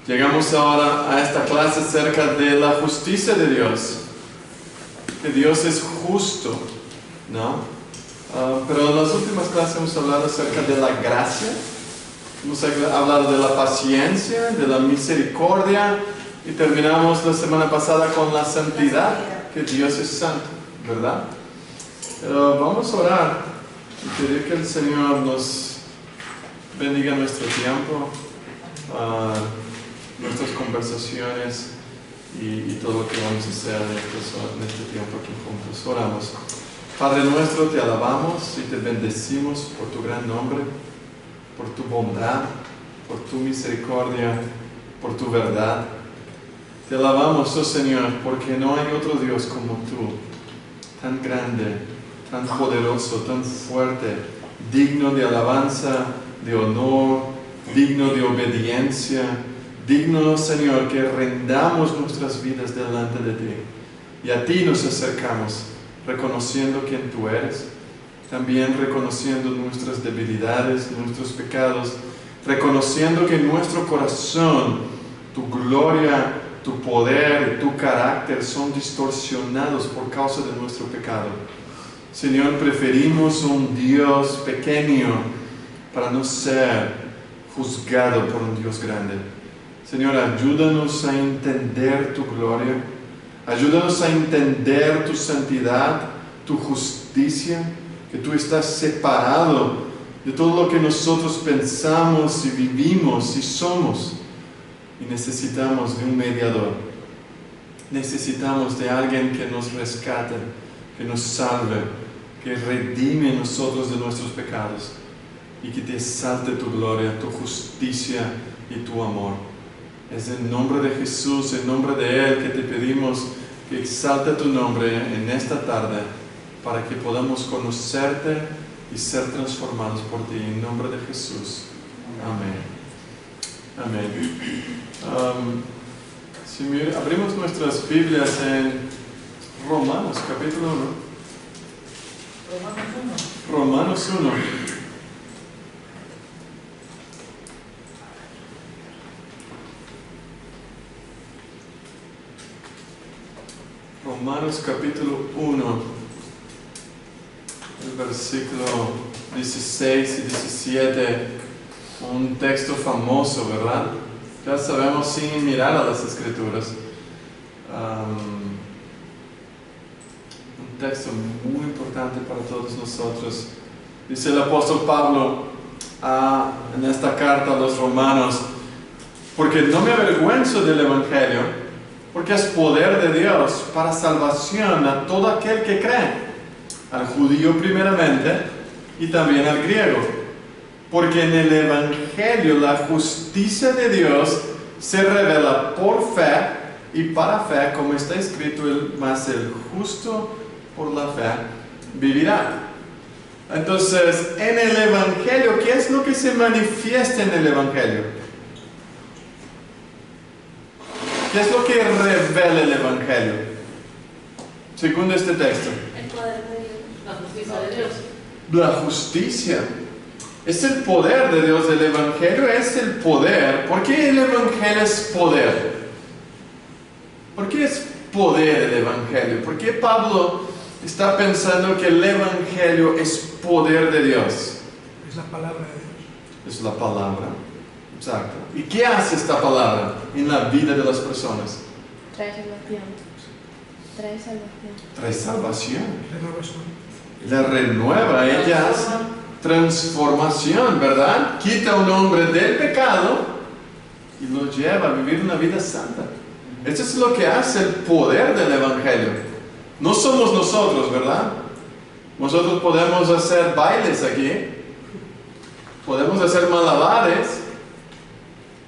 Llegamos ahora a esta clase acerca de la justicia de Dios. Que Dios es justo, ¿no? Pero en las últimas clases hemos hablado acerca de la gracia. Hemos hablado de la paciencia, de la misericordia. Y terminamos la semana pasada con la santidad, que Dios es santo, ¿verdad? Pero vamos a orar y pedir que el Señor nos bendiga nuestro tiempo, nuestras conversaciones y todo lo que vamos a hacer en este tiempo aquí juntos. Oramos. Padre nuestro, te alabamos y te bendecimos por tu gran nombre, por tu bondad, por tu misericordia, por tu verdad. Te alabamos, oh Señor, porque no hay otro Dios como tú, tan grande, tan poderoso, tan fuerte, digno de alabanza, de honor, digno de obediencia, digno, Señor, que rendamos nuestras vidas delante de ti. Y a ti nos acercamos, reconociendo quién tú eres, también reconociendo nuestras debilidades, nuestros pecados, reconociendo que en nuestro corazón tu gloria, tu poder y tu carácter son distorsionados por causa de nuestro pecado. Señor, preferimos un Dios pequeño para no ser juzgado por un Dios grande. Señor, ayúdanos a entender tu gloria, ayúdanos a entender tu santidad, tu justicia, que tú estás separado de todo lo que nosotros pensamos y vivimos y somos. Y necesitamos de un mediador, necesitamos de alguien que nos rescate, que nos salve, que redime a nosotros de nuestros pecados y que te exalte tu gloria, tu justicia y tu amor. Es en nombre de Jesús, en nombre de Él, que te pedimos que exalte tu nombre en esta tarde para que podamos conocerte y ser transformados por ti. En nombre de Jesús. Amén. Amén. Si abrimos nuestras Biblias en Romanos, capítulo 1. Romanos 1. Romanos capítulo 1, el versículo 16 y 17, un texto famoso, ¿verdad? Ya sabemos sin mirar a las Escrituras. Un texto muy importante para todos nosotros. Dice el apóstol Pablo en esta carta a los romanos: porque no me avergüenzo del Evangelio, porque es poder de Dios para salvación a todo aquel que cree, al judío primeramente y también al griego. Porque en el Evangelio la justicia de Dios se revela por fe y para fe, como está escrito, mas el justo por la fe vivirá. Entonces, en el Evangelio, ¿qué es lo que se manifiesta en el Evangelio? ¿Qué es lo que revela el Evangelio? Según este texto. El poder de Dios. La justicia de Dios. La justicia. Es el poder de Dios. El Evangelio es el poder. ¿Por qué el Evangelio es poder? ¿Por qué es poder el Evangelio? ¿Por qué Pablo está pensando que el Evangelio es poder de Dios? Es la palabra de Dios. Es la palabra. Exacto. ¿Y qué hace esta palabra en la vida de las personas? Trae salvación. Trae salvación. Trae salvación. Renovación. La renueva. Ella hace transformación, ¿verdad? Quita a un hombre del pecado y lo lleva a vivir una vida santa. Eso es lo que hace el poder del Evangelio. No somos nosotros, ¿verdad? Nosotros podemos hacer bailes aquí, podemos hacer malabares.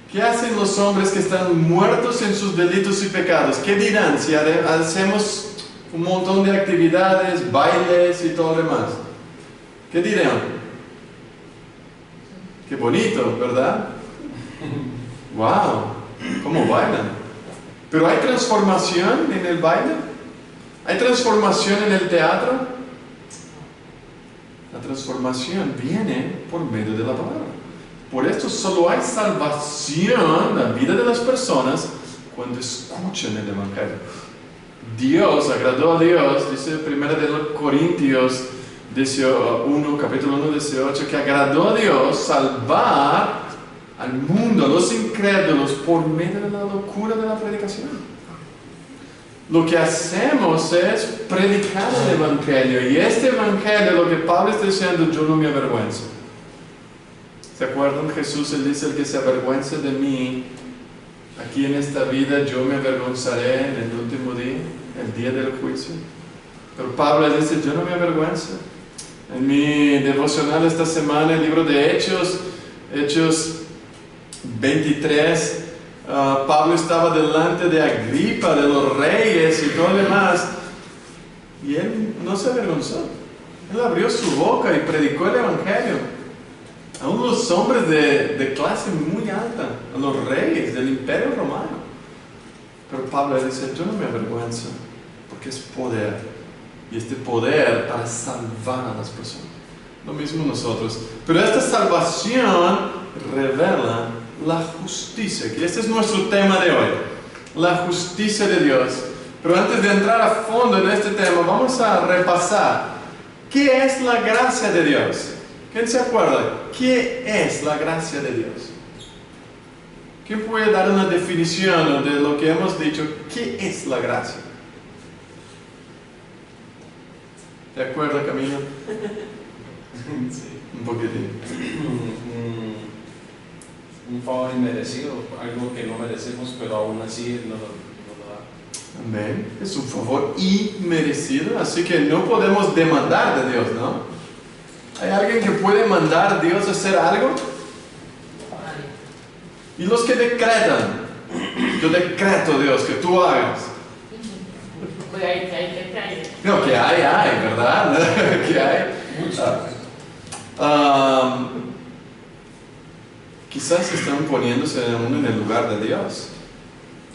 ¿Qué hacen los hombres que están muertos en sus delitos y pecados? ¿Qué dirán si hacemos un montón de actividades, bailes y todo lo demás? ¿Qué dirán? Qué bonito, ¿verdad? ¡Wow! ¿Cómo bailan? Pero ¿hay transformación en el baile? ¿Hay transformación en el teatro? La transformación viene por medio de la palabra. Por esto solo hay salvación en la vida de las personas cuando escuchan el Evangelio. Dios, agradó a Dios, dice 1 Corintios 1, capítulo 1, 18, que agradó a Dios salvar al mundo, a los incrédulos, por medio de la locura de la predicación. Lo que hacemos es predicar el Evangelio, y este Evangelio, lo que Pablo está diciendo, yo no me avergüenzo. ¿Se acuerdan? Jesús, él dice, el que se avergüence de mí, aquí en esta vida, yo me avergonzaré en el último día, el día del juicio. Pero Pablo dice, yo no me avergüenzo. En mi devocional esta semana, el libro de Hechos 23, Pablo estaba delante de Agripa, de los reyes y todo lo demás, y él no se avergonzó. Él abrió su boca y predicó el Evangelio a unos hombres de clase muy alta, a los reyes del Imperio Romano. Pero Pablo dice, yo no me avergüenzo, porque es poder, y este poder para salvar a las personas. Lo mismo nosotros. Pero esta salvación revela la justicia, que este es nuestro tema de hoy, la justicia de Dios. Pero antes de entrar a fondo en este tema, vamos a repasar ¿qué es la gracia de Dios? ¿Quién se acuerda? ¿Qué es la gracia de Dios? ¿Quién puede dar una definición de lo que hemos dicho? ¿Qué es la gracia? ¿Te acuerdas, Camilo? Sí. Un poquitín. Un favor inmerecido, algo que no merecemos, pero aún así nos lo da. Amén. Es un favor inmerecido, así que no podemos demandar de Dios, ¿no? ¿Hay alguien que puede mandar a Dios a hacer algo? Y los que decretan, yo decreto, Dios, que tú hagas. No, que hay, ¿verdad? Que hay. Quizás están poniéndose uno en el lugar de Dios.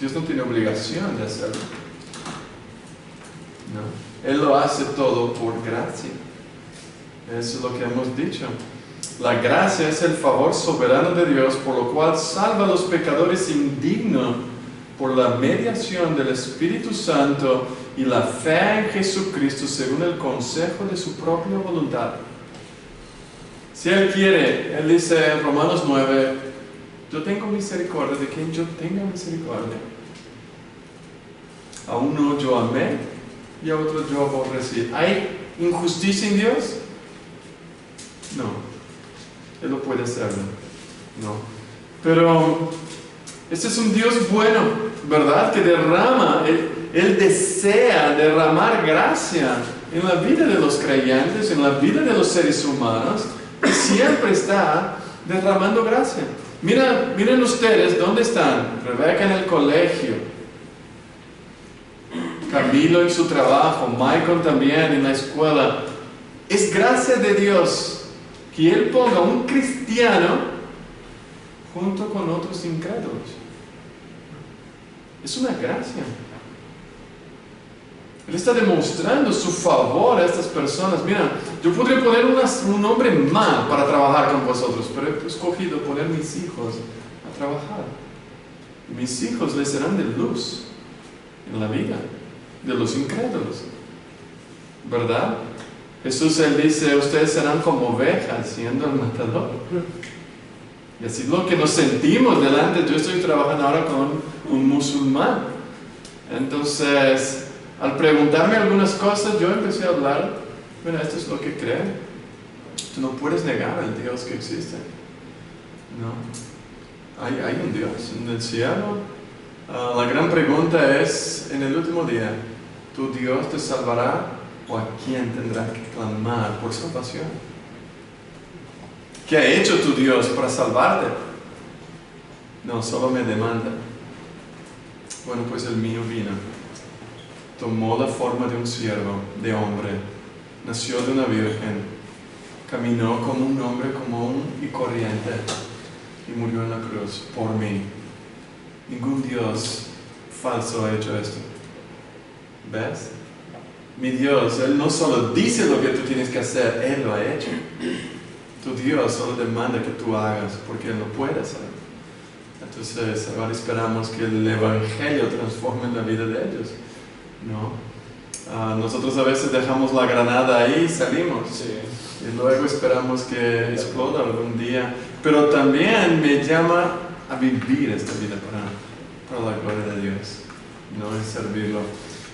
Dios no tiene obligación de hacerlo. No. Él lo hace todo por gracia. Eso es lo que hemos dicho. La gracia es el favor soberano de Dios, por lo cual salva a los pecadores indignos por la mediación del Espíritu Santo y la fe en Jesucristo según el consejo de su propia voluntad. Si Él quiere, Él dice en Romanos 9, yo tengo misericordia de quien yo tenga misericordia. A uno yo amé y a otro yo aborrecí. ¿Hay injusticia en Dios? No. Él lo puede hacerlo. No. Pero este es un Dios bueno, ¿verdad? Que derrama, Él desea derramar gracia en la vida de los creyentes, en la vida de los seres humanos, y siempre está derramando gracia. Miren ustedes, ¿dónde están? Rebeca en el colegio, Camilo en su trabajo, Michael también en la escuela. Es gracia de Dios que Él ponga un cristiano junto con otros incrédulos. Es una gracia. Él está demostrando su favor a estas personas. Mira, yo podría poner un hombre mal para trabajar con vosotros, pero he escogido poner mis hijos a trabajar. Y mis hijos les serán de luz en la vida de los incrédulos, ¿verdad? Jesús, Él dice, ustedes serán como ovejas siendo el matador. Y así lo que nos sentimos delante. Yo estoy trabajando ahora con un musulmán. Entonces, al preguntarme algunas cosas, yo empecé a hablar, bueno, esto es lo que creen. Tú no puedes negar al Dios que existe. No. Hay un Dios en el cielo. La gran pregunta es, en el último día, ¿tu Dios te salvará o a quién tendrá que clamar por salvación? ¿Qué ha hecho tu Dios para salvarte? No, solo me demanda. Bueno, pues el mío vino. Tomó la forma de un siervo, de hombre. Nació de una virgen. Caminó como un hombre común y corriente. Y murió en la cruz por mí. Ningún Dios falso ha hecho esto. ¿Ves? Mi Dios, Él no solo dice lo que tú tienes que hacer, Él lo ha hecho. Tu Dios solo demanda que tú hagas porque Él no puede hacer. Entonces ahora esperamos que el Evangelio transforme la vida de ellos, ¿no? Nosotros a veces dejamos la granada ahí y salimos. Sí. Y luego esperamos que explote algún día. Pero también me llama a vivir esta vida para la gloria de Dios, no es servirlo.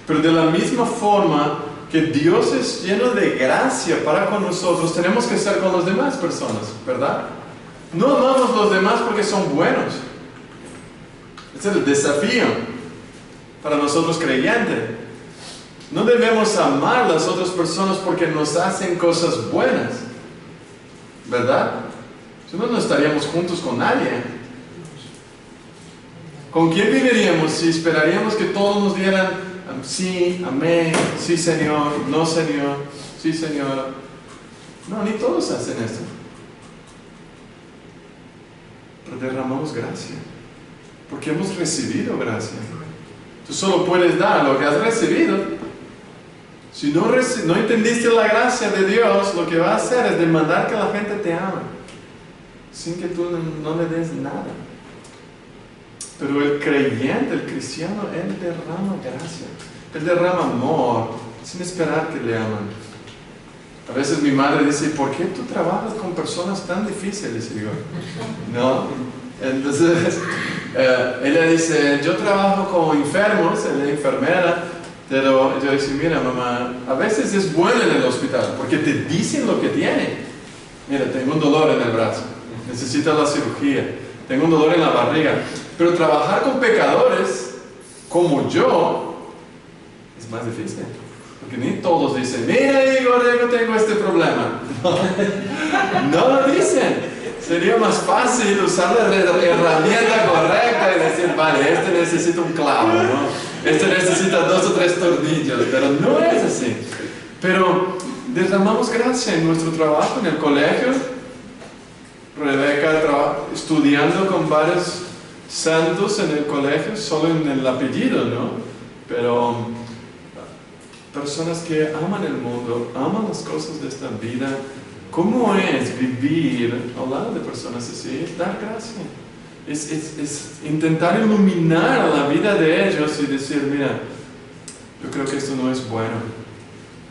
Pero de la misma forma que Dios es lleno de gracia para con nosotros, tenemos que ser con las demás personas, ¿verdad? No amamos a los demás porque son buenos. Ese es el desafío para nosotros creyentes. No debemos amar a las otras personas porque nos hacen cosas buenas, ¿verdad? Si no, no estaríamos juntos con nadie. ¿Con quién viviríamos si esperaríamos que todos nos dieran sí, amén, sí Señor, no Señor, sí Señor? No, ni todos hacen esto. Pero derramamos gracia, porque hemos recibido gracia. Tú solo puedes dar lo que has recibido. Si no entendiste la gracia de Dios, lo que va a hacer es demandar que la gente te ame, sin que tú no le des nada. Pero el creyente, el cristiano, él derrama gracia, él derrama amor, sin esperar que le aman. A veces mi madre dice, ¿por qué tú trabajas con personas tan difíciles? Y digo, no. Entonces, ella dice, yo trabajo con enfermos, ella es enfermera, pero yo digo, mira mamá, a veces es bueno en el hospital, porque te dicen lo que tiene. Mira, tengo un dolor en el brazo, necesito la cirugía, tengo un dolor en la barriga. Pero trabajar con pecadores, como yo, es más difícil. Porque ni todos dicen, mira Igor, yo tengo este problema. No lo dicen. Sería más fácil usar la herramienta correcta y decir, vale, este necesita un clavo, ¿no? Este necesita 2 o 3 tornillos, pero no es así. Pero derramamos gracia en nuestro trabajo, en el colegio. Rebeca estudiando con varios santos en el colegio, solo en el apellido, ¿no? Pero personas que aman el mundo, aman las cosas de esta vida. ¿Cómo es vivir al lado de personas así? Es dar gracia. Es intentar iluminar la vida de ellos y decir, mira, yo creo que esto no es bueno.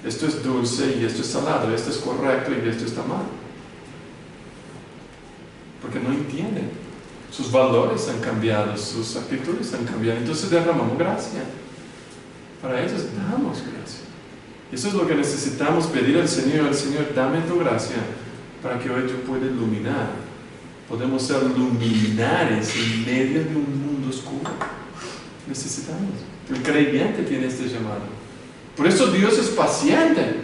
Esto es dulce y esto es salado, esto es correcto y esto está mal. Porque no entienden. Sus valores han cambiado, sus actitudes han cambiado. Entonces derramamos gracia. Para ellos damos gracia. Eso es lo que necesitamos pedir al Señor. Señor, dame tu gracia para que hoy yo pueda iluminar. Podemos ser luminares en medio de un mundo oscuro. Necesitamos. El creyente tiene este llamado. Por eso Dios es paciente.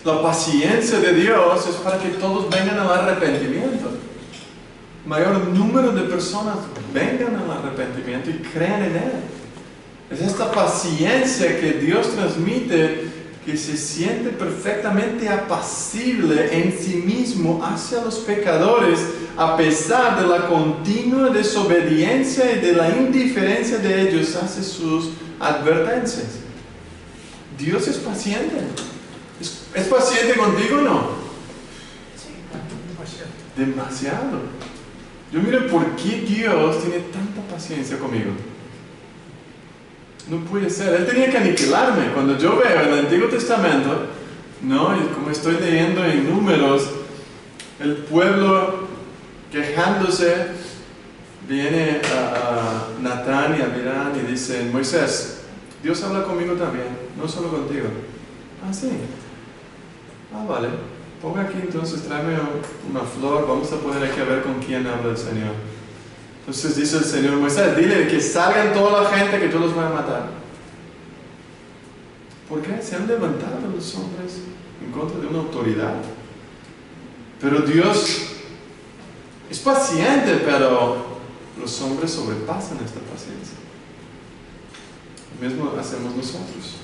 La paciencia de Dios es para que todos vengan al arrepentimiento. Mayor número de personas vengan al arrepentimiento y crean en Él. Es esta paciencia que Dios transmite, que se siente perfectamente apacible en sí mismo hacia los pecadores, a pesar de la continua desobediencia y de la indiferencia de ellos hacia sus advertencias. Dios es paciente. ¿Es paciente contigo o no? Sí, demasiado. Demasiado. Yo miro por qué Dios tiene tanta paciencia conmigo. No puede ser. Él tenía que aniquilarme. Cuando yo veo el Antiguo Testamento, ¿no? Y como estoy leyendo en Números, el pueblo quejándose, viene a Natán y a Abiram y dice, Moisés, Dios habla conmigo también, no solo contigo. Ah, sí. Ah, vale. Ponga aquí entonces, tráeme una flor, vamos a poner aquí a ver con quién habla el Señor. Entonces dice el Señor, Moisés, dile que salgan toda la gente que yo los voy a matar. ¿Por qué? Se han levantado los hombres en contra de una autoridad. Pero Dios es paciente, pero los hombres sobrepasan esta paciencia. Lo mismo hacemos nosotros.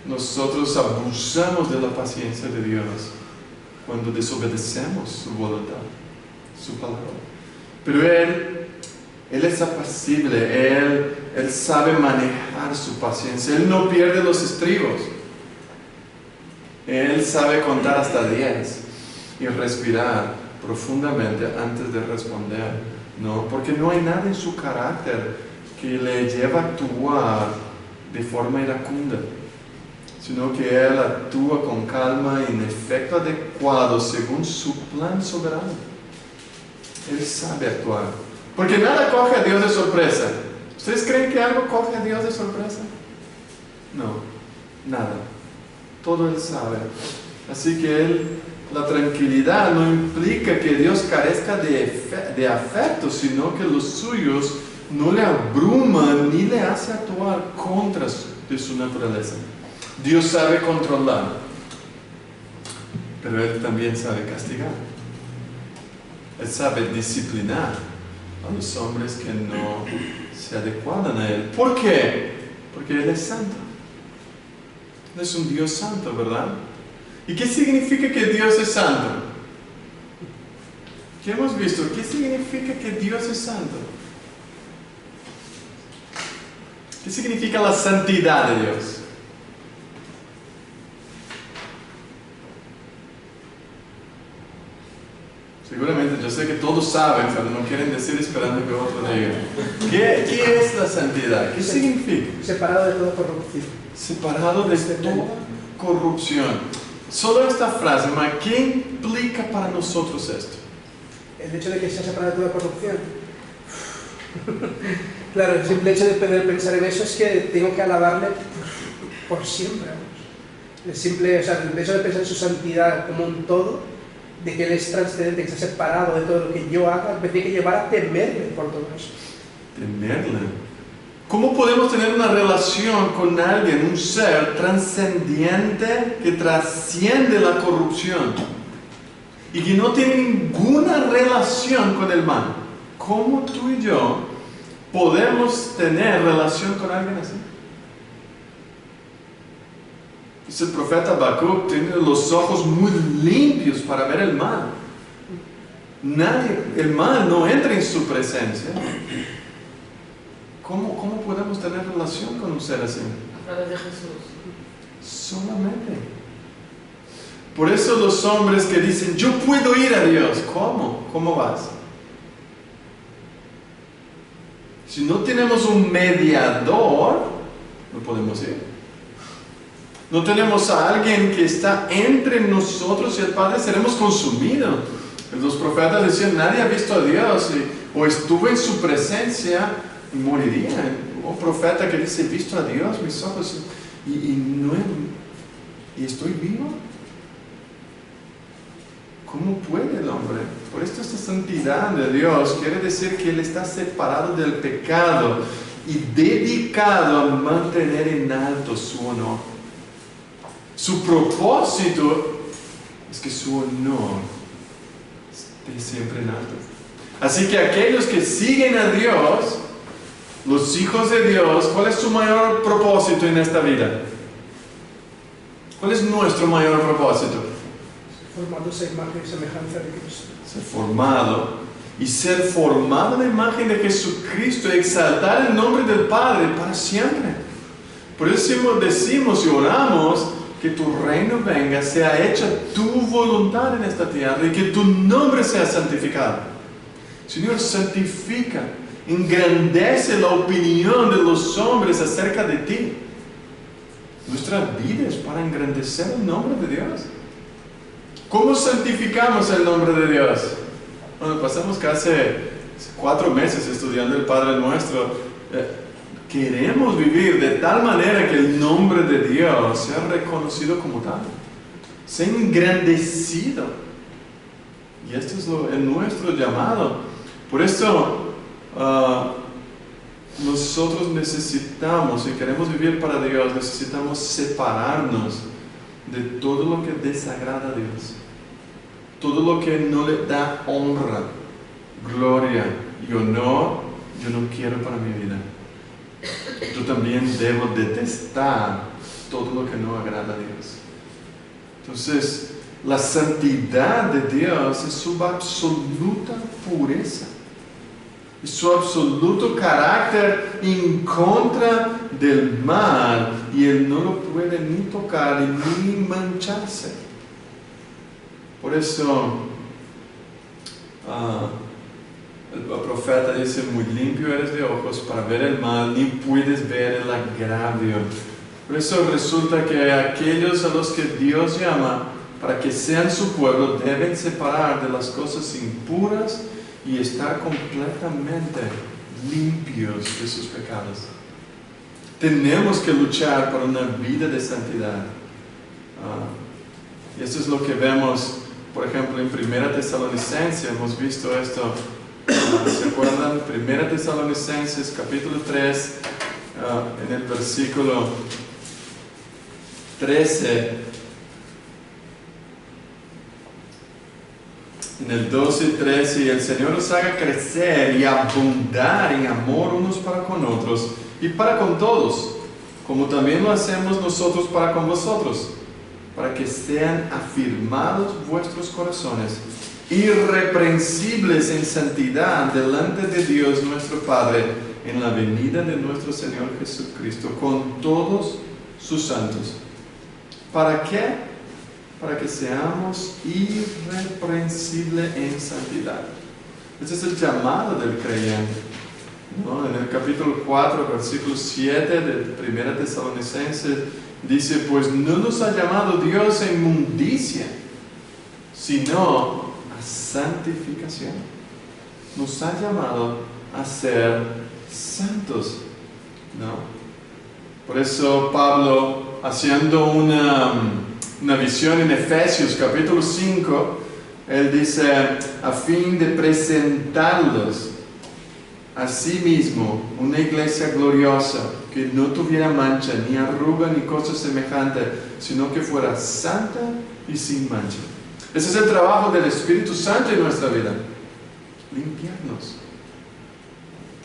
Nosotros abusamos de la paciencia de Dios cuando desobedecemos su voluntad, su palabra. Pero Él es apacible, Él sabe manejar su paciencia, Él no pierde los estribos, Él sabe contar hasta 10. y respirar profundamente antes de responder, ¿no? Porque no hay nada en su carácter que le lleve a actuar de forma iracunda, sino que él actúa con calma y en efecto adecuado según su plan soberano. Él sabe actuar, porque nada coge a Dios de sorpresa. ¿Ustedes creen que algo coge a Dios de sorpresa? No, nada. Todo Él sabe. Así que la tranquilidad no implica que Dios carezca de afecto, sino que los suyos no le abruman ni le hace actuar contra de su naturaleza. Dios sabe controlar, pero Él también sabe castigar. Él sabe disciplinar a los hombres que no se adecuan a Él. ¿Por qué? Porque Él es santo. Él es un Dios santo, ¿verdad? ¿Y qué significa que Dios es santo? ¿Qué hemos visto? ¿Qué significa que Dios es santo? ¿Qué significa la santidad de Dios? Seguramente, yo sé que todos saben, pero no quieren decir esperando que otro diga. ¿Qué es la santidad? ¿Qué significa? Separado de toda corrupción. Separado de toda corrupción. Solo esta frase, ¿qué implica para nosotros esto? El hecho de que sea separado de toda corrupción. Claro, el simple hecho de poder pensar en eso es que tengo que alabarle por siempre. El simple, o sea, el hecho de pensar en su santidad como un todo, de que Él es trascendente, que está separado de todo lo que yo haga, me tiene que llevar a temerle por todo eso. Temerle. ¿Cómo podemos tener una relación con alguien, un ser trascendiente que trasciende la corrupción y que no tiene ninguna relación con el mal? ¿Cómo tú y yo podemos tener relación con alguien así? Dice el profeta Habacuc, tiene los ojos muy limpios para ver el mal. El mal no entra en su presencia. ¿Cómo podemos tener relación con un ser así? A través de Jesús. Solamente. Por eso los hombres que dicen, yo puedo ir a Dios. ¿Cómo? ¿Cómo vas? Si no tenemos un mediador, no podemos ir. No tenemos a alguien que está entre nosotros y el Padre, seremos consumidos. Los profetas decían, nadie ha visto a Dios o estuvo en su presencia y moriría. Un profeta que dice, he visto a Dios, mis ojos, y estoy vivo. ¿Cómo puede el hombre? Por esto esta santidad de Dios quiere decir que Él está separado del pecado y dedicado a mantener en alto su honor. Su propósito es que su honor esté siempre en alto. Así que aquellos que siguen a Dios, los hijos de Dios, ¿cuál es su mayor propósito en esta vida? ¿Cuál es nuestro mayor propósito? Formándose a imagen y semejanza de Cristo. Ser formado y ser formado en la imagen de Jesucristo y exaltar el nombre del Padre para siempre. Por eso decimos y oramos que tu reino venga, sea hecha tu voluntad en esta tierra y que tu nombre sea santificado. Señor, santifica, engrandece la opinión de los hombres acerca de ti. Nuestra vida es para engrandecer el nombre de Dios. ¿Cómo santificamos el nombre de Dios? Bueno, pasamos casi 4 meses estudiando el Padre Nuestro. Queremos vivir de tal manera que el nombre de Dios sea reconocido como tal, sea engrandecido. Y esto es nuestro llamado. Por eso nosotros necesitamos, si queremos vivir para Dios, necesitamos separarnos de todo lo que desagrada a Dios, todo lo que no le da honra, gloria y honor. Yo no quiero para mi vida. Yo también debo detestar todo lo que no agrada a Dios. Entonces, la santidad de Dios es su absoluta pureza, es su absoluto carácter en contra del mal, y Él no lo puede ni tocar ni mancharse. Por eso el profeta dice, muy limpio eres de ojos para ver el mal, ni puedes ver el agravio. Por eso resulta que aquellos a los que Dios llama para que sean su pueblo deben separar de las cosas impuras y estar completamente limpios de sus pecados. Tenemos que luchar por una vida de santidad. Y esto es lo que vemos, por ejemplo, en 1 Tesalonicenses, hemos visto esto. ¿Se acuerdan? 1 Tesalonicenses, capítulo 3, en el versículo 13, en el 12 y 13, y el Señor os haga crecer y abundar en amor unos para con otros y para con todos, como también lo hacemos nosotros para con vosotros, para que sean afirmados vuestros corazones, irreprensibles en santidad delante de Dios nuestro Padre, en la venida de nuestro Señor Jesucristo, con todos sus santos. ¿Para qué? Para que seamos irreprensibles en santidad. Ese es el llamado del creyente, ¿no? En el capítulo 4, versículo 7 de 1 Tesalonicenses, dice, pues no nos ha llamado Dios a inmundicia, sino a santificación. Nos ha llamado a ser santos, ¿no? Por eso Pablo, haciendo una visión en Efesios capítulo 5, él dice, a fin de presentarlos a sí mismo una iglesia gloriosa, que no tuviera mancha, ni arruga, ni cosa semejante, sino que fuera santa y sin mancha. Ese es el trabajo del Espíritu Santo en nuestra vida. Limpiarnos,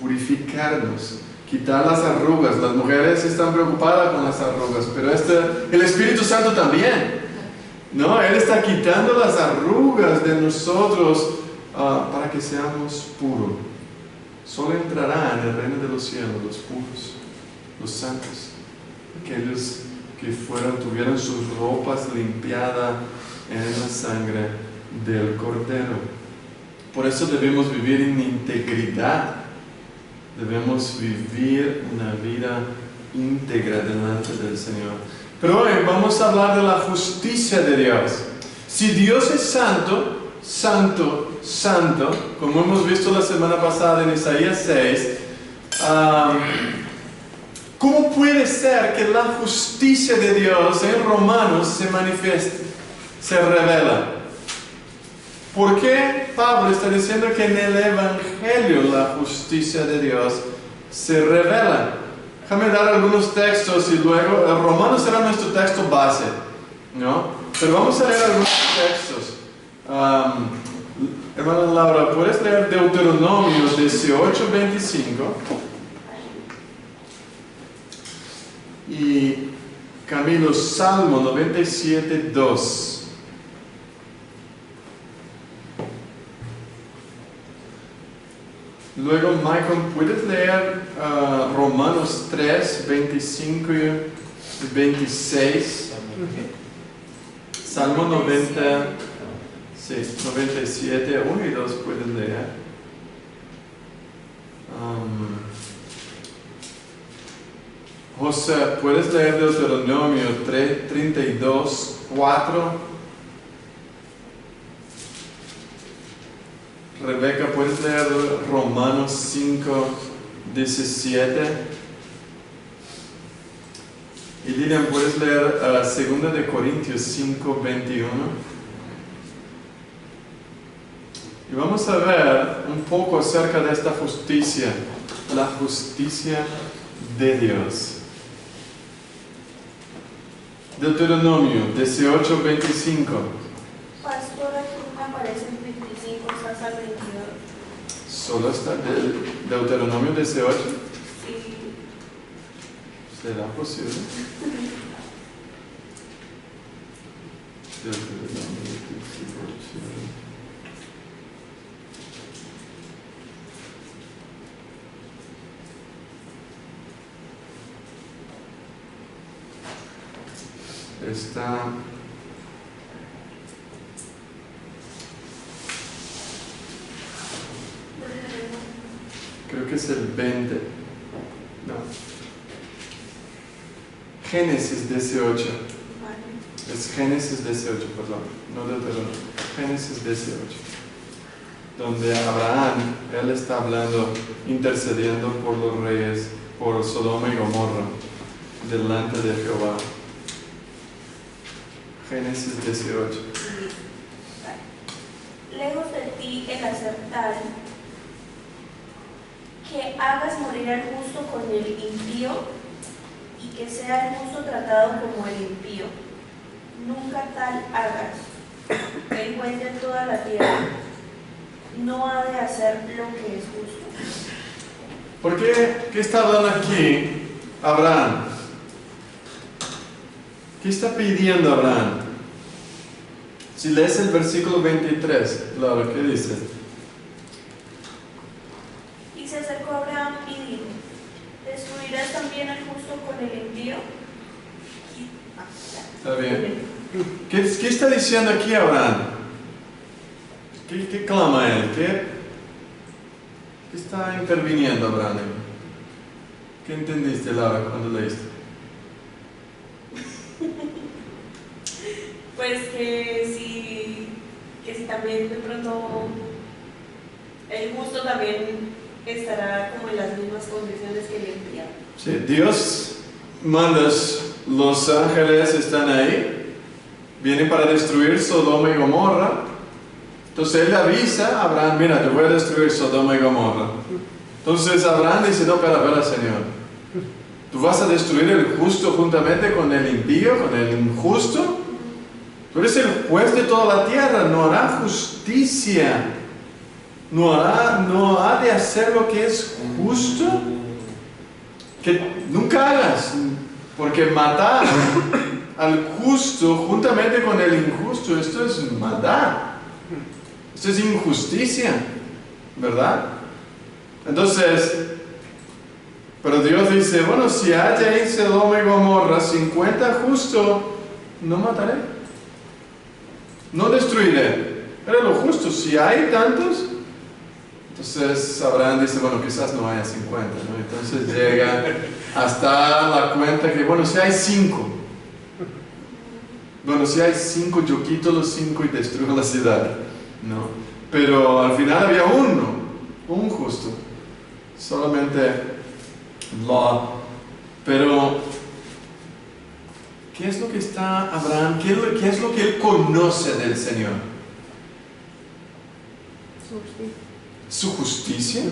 purificarnos, quitar las arrugas. Las mujeres están preocupadas con las arrugas, pero el Espíritu Santo también, ¿no? Él está quitando las arrugas de nosotros para que seamos puros. Solo entrarán en el reino de los cielos los puros, los santos, aquellos que tuvieron sus ropas limpiadas en la sangre del Cordero. Por eso debemos vivir en integridad. Debemos vivir una vida íntegra delante del Señor. Pero hoy vamos a hablar de la justicia de Dios. Si Dios es santo, santo, santo, como hemos visto la semana pasada en Isaías 6, ¿cómo puede ser que la justicia de Dios en Romanos se manifieste, se revela? ¿Por qué Pablo está diciendo que en el Evangelio la justicia de Dios se revela? Déjame dar algunos textos y luego, Romanos será nuestro texto base, ¿no? Pero vamos a leer algunos textos. Hermana Laura, ¿puedes leer Deuteronomio 18:25? Y Camilo, Salmo 97:2. Luego, Michael, ¿puedes leer Romanos 3:25 y 26? Salmo 90, sí, 97, 1 y 2 puedes leer. José, ¿puedes leer Deuteronomio 32:4? Rebeca, ¿puedes leer Romanos 5:17? Y Lilian, ¿puedes leer 2 de Corintios 5:21? Y vamos a ver un poco acerca de esta justicia, la justicia de Dios. Deuteronomio 18:25. Pastor, aquí me aparece en 25, estás al 22. ¿Solo está Deuteronomio 18? Sí. ¿Será posible? Deuteronomio 18. Está Creo que es el 20. No. Génesis 18. Vale. Es Génesis 18, perdón. No Deuteronomio. Génesis 18. Donde Abraham, él está hablando, intercediendo por los reyes, por Sodoma y Gomorra, delante de Jehová. Génesis 18. Vale. Lejos de ti el hacer tal, que hagas morir al justo con el impío, y que sea el justo tratado como el impío. Nunca tal hagas. El juez de toda la tierra no ha de hacer lo que es justo. ¿Por qué? ¿Qué está hablando aquí Abraham? ¿Qué está pidiendo Abraham? Si lees el versículo 23, Laura, ¿qué dice? Y se acercó Abraham y dijo: ¿destruirás también al justo con el impío? Está bien. ¿Qué está diciendo aquí Abraham? ¿Qué clama él? ¿Qué está interviniendo Abraham? ¿Qué entendiste, Laura, cuando leíste? Pues que si también de pronto el justo también estará como en las mismas condiciones que el impío. Sí, Dios manda, los ángeles están ahí, vienen para destruir Sodoma y Gomorra. Entonces él avisa a Abraham: mira, te voy a destruir Sodoma y Gomorra. Entonces Abraham dice: no, espera, Señor, ¿tú vas a destruir el justo juntamente con el impío, con el injusto? Tú eres el juez de toda la tierra, no hará justicia, no ha de hacer lo que es justo. Que nunca hagas, porque matar al justo juntamente con el injusto, esto es maldad, esto es injusticia, ¿verdad? Entonces, pero Dios dice: bueno, si hay en Sodoma y Gomorra 50 justos, no mataré, no destruiré. Era lo justo. Si hay tantos, entonces Abraham dice: bueno, quizás no haya 50, ¿no? Entonces llega hasta la cuenta que, bueno, si hay 5. Bueno, si hay 5, yo quito los 5 y destruyo la ciudad, ¿no? Pero al final había un justo. Solamente Lot. Pero ¿qué es lo que está Abraham? ¿Qué es lo que él conoce del Señor? Su justicia,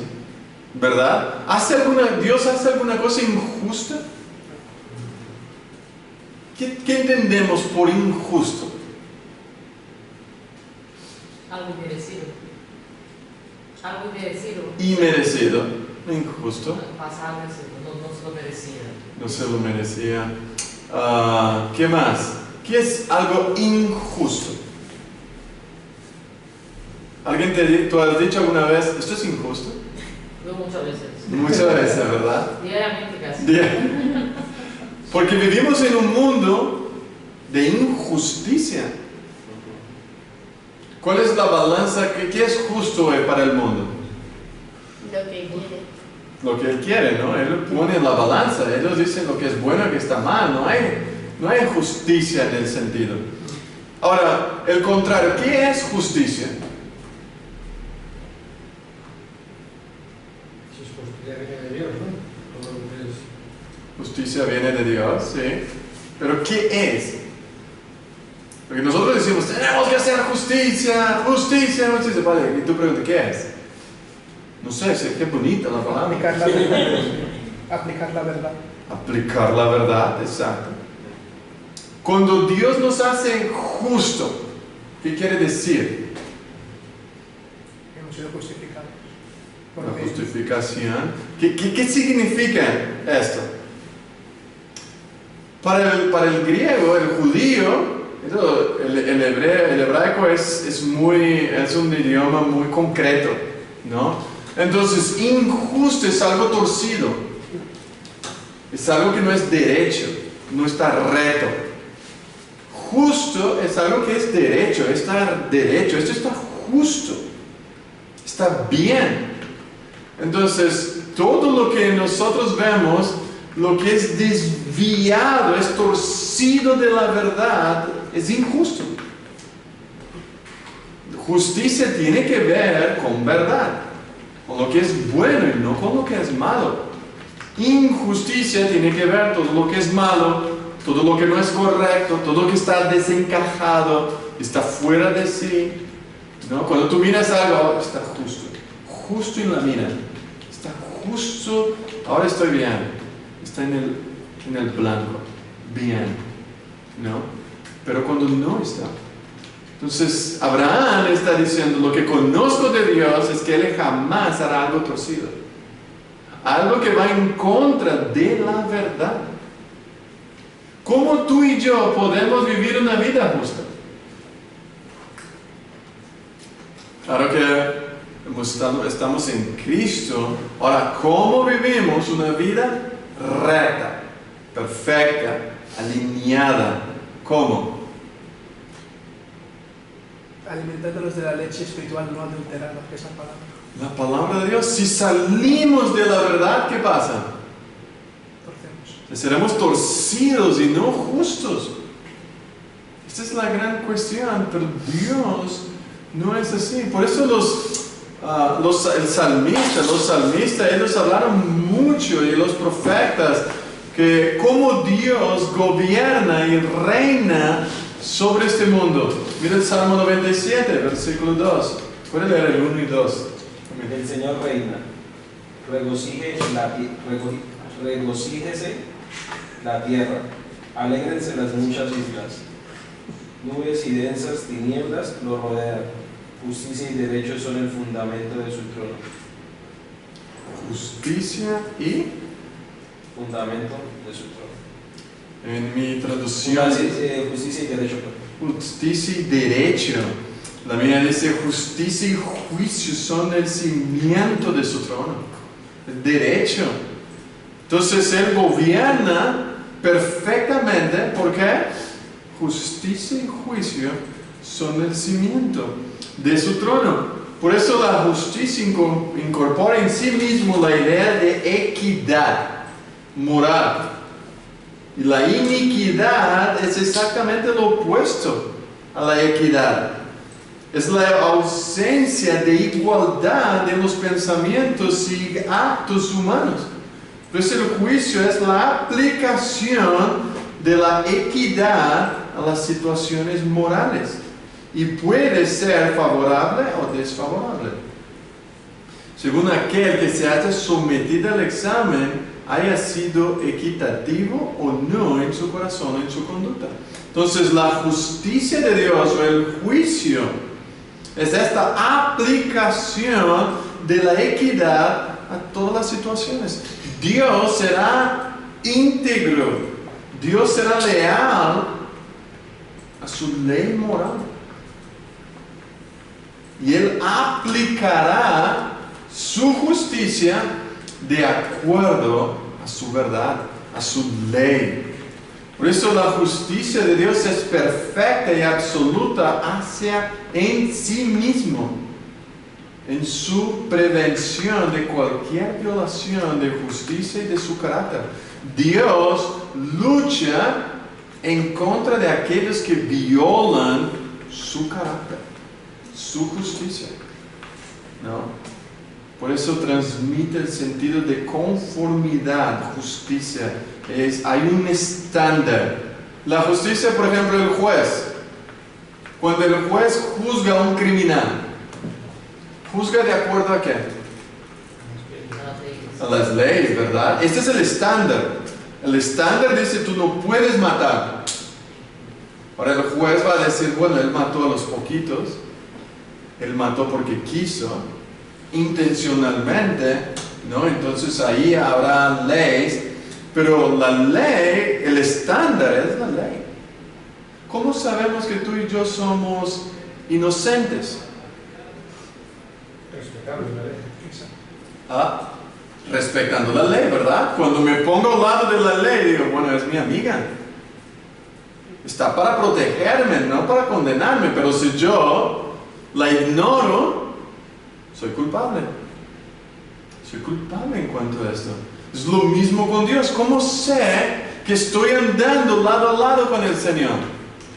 ¿verdad? ¿Dios hace alguna cosa injusta? ¿Qué entendemos por injusto? Algo inmerecido. Algo inmerecido. Inmerecido, injusto. Pasado, no se lo merecía. No se lo merecía. ¿Qué más? ¿Qué es algo injusto? ¿Tú has dicho alguna vez: esto es injusto? Yo muchas veces. Muchas veces, ¿verdad? Diariamente casi. Porque vivimos en un mundo de injusticia. ¿Cuál es la balanza? ¿Qué es justo para el mundo? Lo que quiere. Lo que él quiere, ¿no? Él pone en la balanza. Ellos dicen lo que es bueno y que está mal. No hay justicia en el sentido. Ahora, el contrario. ¿Qué es justicia? Justicia viene de Dios, ¿no? Justicia viene de Dios, sí. Pero ¿qué es? Porque nosotros decimos: tenemos que hacer justicia. Vale, y tú preguntas: ¿qué es? No sé, qué bonita la palabra. Aplicar la verdad. Aplicar la verdad. Aplicar la verdad, exacto. Cuando Dios nos hace justo, ¿qué quiere decir? Hemos sido justificados. La justificación. ¿Qué significa esto? Para el griego, el judío, el hebraico es un idioma muy concreto, ¿no? Entonces, injusto es algo torcido, es algo que no es derecho, no está recto. Justo es algo que es derecho, está derecho, esto está justo, está bien. Entonces, todo lo que nosotros vemos, lo que es desviado, es torcido de la verdad, es injusto. Justicia tiene que ver con verdad, con lo que es bueno y no con lo que es malo. Injusticia tiene que ver todo lo que es malo, todo lo que no es correcto, todo lo que está desencajado, está fuera de sí, ¿no? Cuando tú miras algo, está justo en la mira, está justo, ahora estoy bien, está en el blanco, bien, ¿no? Pero cuando no está. Entonces, Abraham está diciendo, lo que conozco de Dios es que Él jamás hará algo torcido, algo que va en contra de la verdad. ¿Cómo tú y yo podemos vivir una vida justa? Claro que estamos en Cristo. Ahora, ¿cómo vivimos una vida recta, perfecta, alineada? ¿Cómo? Alimentándonos de la leche espiritual no adulterada, que es la palabra. La palabra de Dios. Si salimos de la verdad, ¿qué pasa? Seremos torcidos y no justos. Esta es la gran cuestión, pero Dios no es así. Por eso los salmistas, ellos hablaron mucho, y los profetas, que cómo Dios gobierna y reina sobre este mundo. Mira el Salmo 97, versículo 2. Puede leer el 1 y 2. El Señor reina. Regocíjese la tierra, alégrense las muchas islas. Nubes y densas tinieblas lo rodean. Justicia y derecho son el fundamento de su trono. Justicia y fundamento de su trono. En mi traducción, justicia y derecho. Justicia y derecho. La mía dice justicia y juicio son el cimiento de su trono. El derecho. Entonces Él gobierna perfectamente. ¿Por qué? Justicia y juicio son el cimiento de su trono. Por eso la justicia incorpora en sí mismo la idea de equidad moral. Y la iniquidad es exactamente lo opuesto a la equidad. Es la ausencia de igualdad de los pensamientos y actos humanos. Entonces el juicio es la aplicación de la equidad a las situaciones morales. Y puede ser favorable o desfavorable, según aquel que se haya sometido al examen haya sido equitativo o no en su corazón, en su conducta. Entonces la justicia de Dios o el juicio es esta aplicación de la equidad a todas las situaciones. Dios será íntegro, Dios será leal a su ley moral. Y Él aplicará su justicia de acuerdo a su verdad, a su ley. Por eso la justicia de Dios es perfecta y absoluta en sí mismo, en su prevención de cualquier violación de justicia y de su carácter. Dios lucha en contra de aquellos que violan su carácter, su justicia, ¿no? Por eso transmite el sentido de conformidad, justicia. Hay un estándar. La justicia, por ejemplo, el juez. Cuando el juez juzga a un criminal, ¿juzga de acuerdo a qué? A las leyes, ¿verdad? Este es el estándar. El estándar dice, tú no puedes matar. Ahora el juez va a decir, bueno, él mató a los poquitos. Él mató porque quiso, intencionalmente, ¿no? Entonces ahí habrá leyes, pero la ley, el estándar es la ley. ¿Cómo sabemos que tú y yo somos inocentes? Respetando la ley. Respetando la ley, ¿verdad? Cuando me pongo al lado de la ley, digo, bueno, es mi amiga. Está para protegerme, no para condenarme, pero si yo la ignoro, soy culpable. Soy culpable en cuanto a esto. Es lo mismo con Dios. ¿Cómo sé que estoy andando lado a lado con el Señor?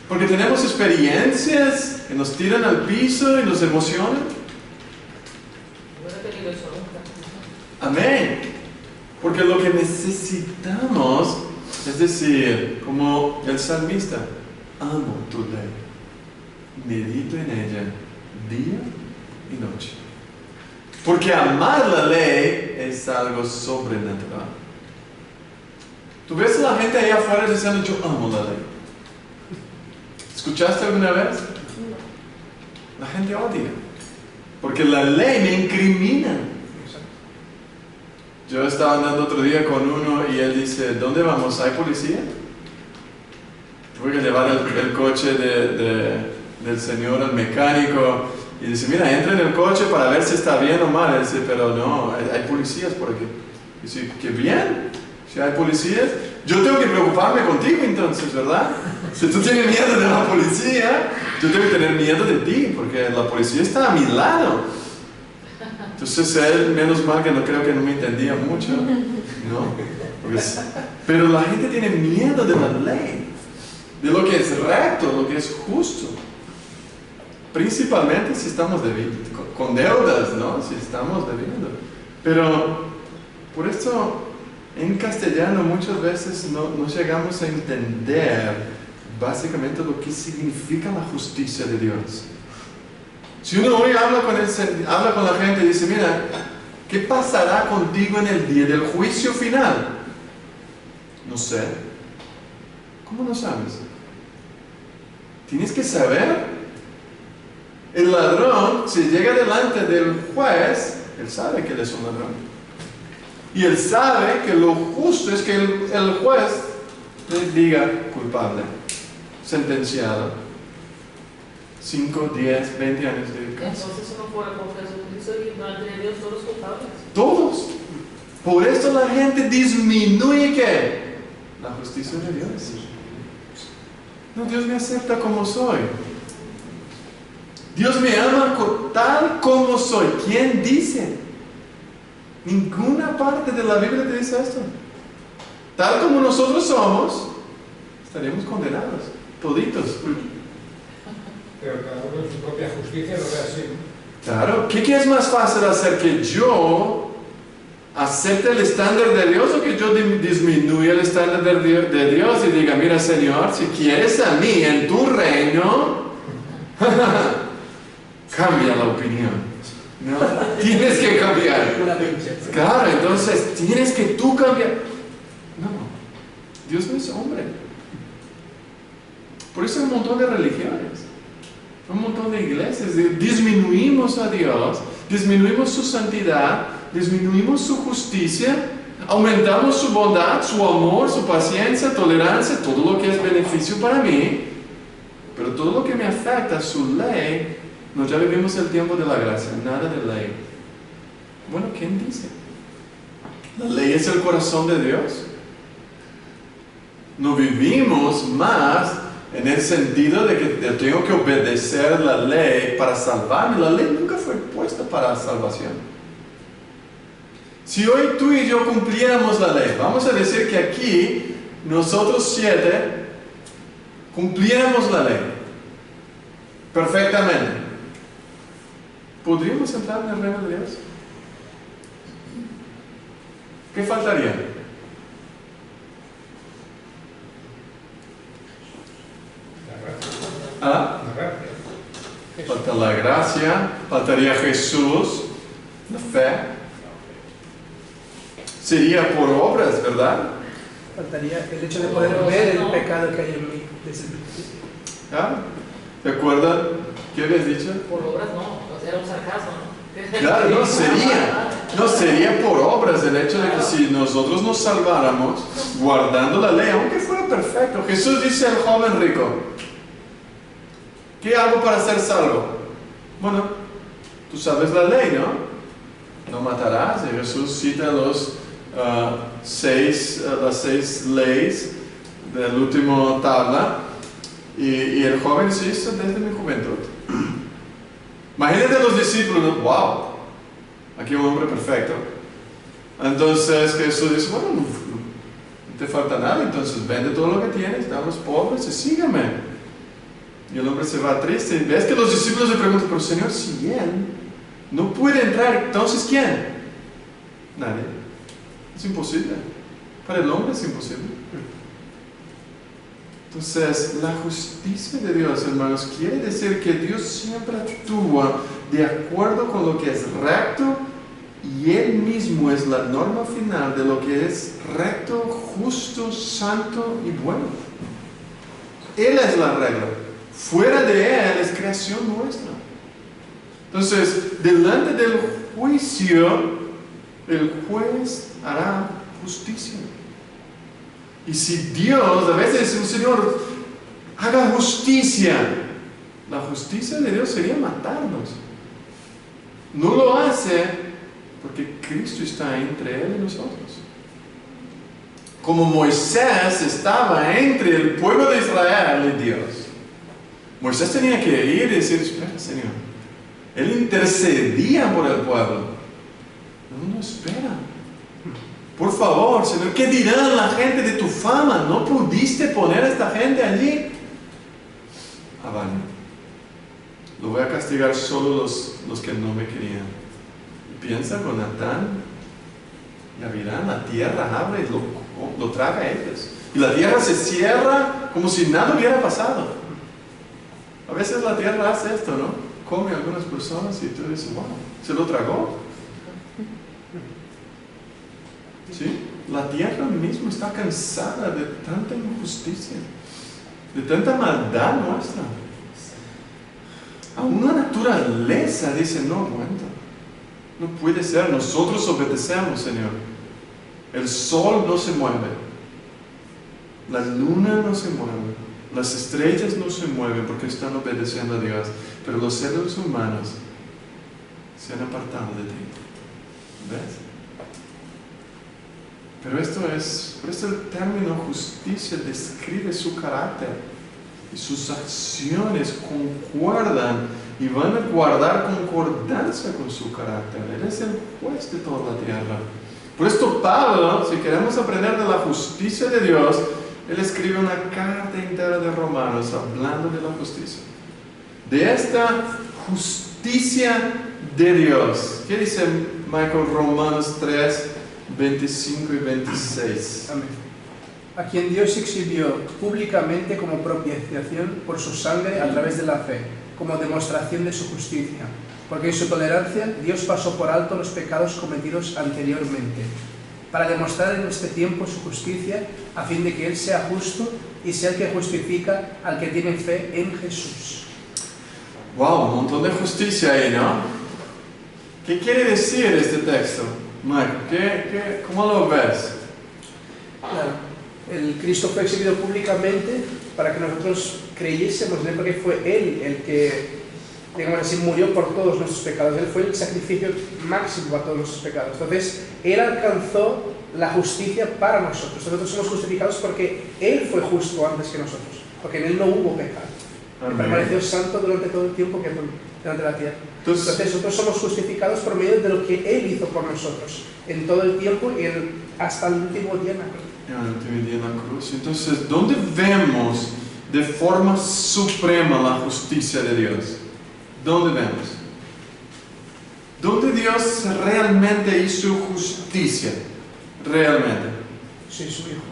Porque tenemos experiencias que nos tiran al piso y nos emocionan. Amén. Porque lo que necesitamos es decir, como el salmista, amo tu ley, medito en ella día y noche. Porque amar la ley es algo sobrenatural. ¿Tú ves a la gente allá afuera diciendo, yo amo la ley? ¿Escuchaste alguna vez? La gente odia. Porque la ley me incrimina. Yo estaba andando otro día con uno y él dice, ¿dónde vamos? ¿Hay policía? Tuve que llevar el coche del señor al mecánico y dice, mira, entra en el coche para ver si está bien o mal. Él dice, pero no, hay policías por aquí. Y dice, qué bien, si hay policías, yo tengo que preocuparme contigo entonces, ¿verdad? Si tú tienes miedo de la policía, yo tengo que tener miedo de ti, porque la policía está a mi lado. Entonces él, menos mal que no creo que no me entendía mucho, ¿no? Pero la gente tiene miedo de la ley, de lo que es recto, lo que es justo. Principalmente si estamos con deudas, ¿no? Si estamos debiendo. Pero por esto en castellano muchas veces no llegamos a entender básicamente lo que significa la justicia de Dios. Si uno hoy habla con la gente y dice, mira, ¿qué pasará contigo en el día del juicio final? No sé. ¿Cómo no sabes? Tienes que saber. El ladrón, si llega delante del juez, él sabe que él es un ladrón. Y él sabe que lo justo es que el juez le diga culpable, sentenciado. 5, 10, 20 años de cárcel. Entonces, si no fuera por Jesucristo y delante de Dios, todos culpables. Todos. Por eso la gente disminuye la justicia de Dios. No, Dios me acepta como soy. Dios me ama tal como soy. ¿Quién dice? Ninguna parte de la Biblia te dice esto. Tal como nosotros somos, estaríamos condenados, toditos. Pero cada uno en su propia justicia lo ve así. Claro, ¿qué es más fácil hacer? ¿Que yo acepte el estándar de Dios o que yo disminuya el estándar de Dios y diga, mira Señor, si quieres a mí en tu reino, cambia la opinión? No, tienes que cambiar. Claro, entonces tienes que tú cambiar. No, Dios no es hombre. Por eso hay un montón de religiones. Un montón de iglesias, disminuimos a Dios, disminuimos su santidad, disminuimos su justicia, aumentamos su bondad, su amor, su paciencia, tolerancia, todo lo que es beneficio para mí, pero todo lo que me afecta, su ley, no, ya vivimos el tiempo de la gracia, nada de ley. Bueno, ¿quién dice? La ley es el corazón de Dios. No vivimos más en el sentido de que tengo que obedecer la ley para salvarme. La ley nunca fue puesta para salvación. Si hoy tú y yo cumpliéramos la ley, vamos a decir que aquí nosotros 7 cumpliéramos la ley perfectamente, ¿podríamos entrar en el reino de Dios? ¿Qué faltaría? ¿Ah? Falta la gracia, faltaría Jesús, la fe. Sería por obras, ¿verdad? Faltaría el hecho de poder ver el pecado que hay en mí desde el principio. ¿Ah? ¿Te acuerdas? ¿Qué habías dicho? Por obras no, era un sarcasmo, ¿no? Claro, no sería por obras el hecho de que si nosotros nos salváramos guardando la ley, aunque fuera perfecto. Jesús dice al joven rico, ¿qué hago para ser salvo? Bueno, tú sabes la ley, ¿no? No matarás. Y Jesús cita las 6 leyes del último tabla. Y el joven dice, esto desde mi juventud. Imagínate a los discípulos, wow, aquí un hombre perfecto. Entonces Jesús dice, bueno, no te falta nada, entonces vende todo lo que tienes, da a los pobres y sígueme. Y el hombre se va triste. Y ves que los discípulos le preguntan, pero Señor, si él no puede entrar, entonces ¿quién? Nadie. Es imposible. Para el hombre es imposible. Entonces, la justicia de Dios, hermanos, quiere decir que Dios siempre actúa de acuerdo con lo que es recto y Él mismo es la norma final de lo que es recto, justo, santo y bueno. Él es la regla. Fuera de Él es creación nuestra. Entonces, delante del juicio, el juez hará justicia. Y si Dios, a veces el Señor haga justicia, la justicia de Dios sería matarnos. No lo hace porque Cristo está entre Él y nosotros. Como Moisés estaba entre el pueblo de Israel y Dios. Moisés tenía que ir y decir, espera, Señor. Él intercedía por el pueblo. No, espera. Por favor, Señor, ¿qué dirán la gente de tu fama? ¿No pudiste poner a esta gente allí? Ah, vale. Lo voy a castigar solo los que no me querían. Piensa con Natán y Abirán, la tierra abre y lo traga a ellos. Y la tierra se cierra como si nada hubiera pasado. A veces la tierra hace esto, ¿no? Come a algunas personas y tú dices, wow, ¿se lo tragó? ¿Sí? La tierra misma está cansada de tanta injusticia, de tanta maldad nuestra. Aún la naturaleza dice, no aguanta. No puede ser, nosotros obedecemos, Señor. El sol no se mueve, la luna no se mueve, las estrellas no se mueven porque están obedeciendo a Dios, pero los seres humanos se han apartado de ti. ¿Ves? Pero por esto el término justicia describe su carácter y sus acciones concuerdan y van a guardar concordancia con su carácter. Él es el juez de toda la tierra. Por esto Pablo, si queremos aprender de la justicia de Dios, él escribe una carta entera de Romanos hablando de la justicia. De esta justicia de Dios. ¿Qué dice Michael? Romanos 3, 25 y 26. Amén. A quien Dios exhibió públicamente como propiciación por su sangre a través de la fe, como demostración de su justicia, porque en su tolerancia Dios pasó por alto los pecados cometidos anteriormente, para demostrar en este tiempo su justicia, a fin de que Él sea justo y sea el que justifica al que tiene fe en Jesús. Wow, un montón de justicia ahí, ¿no? ¿Qué quiere decir este texto? Mike, ¿cómo lo ves? Claro, el Cristo fue exhibido públicamente para que nosotros creyésemos en Él, porque fue Él el que, digamos así, murió por todos nuestros pecados. Él fue el sacrificio máximo para todos nuestros pecados. Entonces, Él alcanzó la justicia para nosotros. Nosotros somos justificados porque Él fue justo antes que nosotros, porque en Él no hubo pecado. Él permaneció santo durante todo el tiempo que durante la tierra. Entonces nosotros somos justificados por medio de lo que Él hizo por nosotros en todo el tiempo y hasta el último día en la cruz. El último día en la cruz. Entonces, ¿dónde vemos de forma suprema la justicia de Dios? ¿Dónde vemos? ¿Dónde Dios realmente hizo justicia? Realmente. Sí, su Hijo.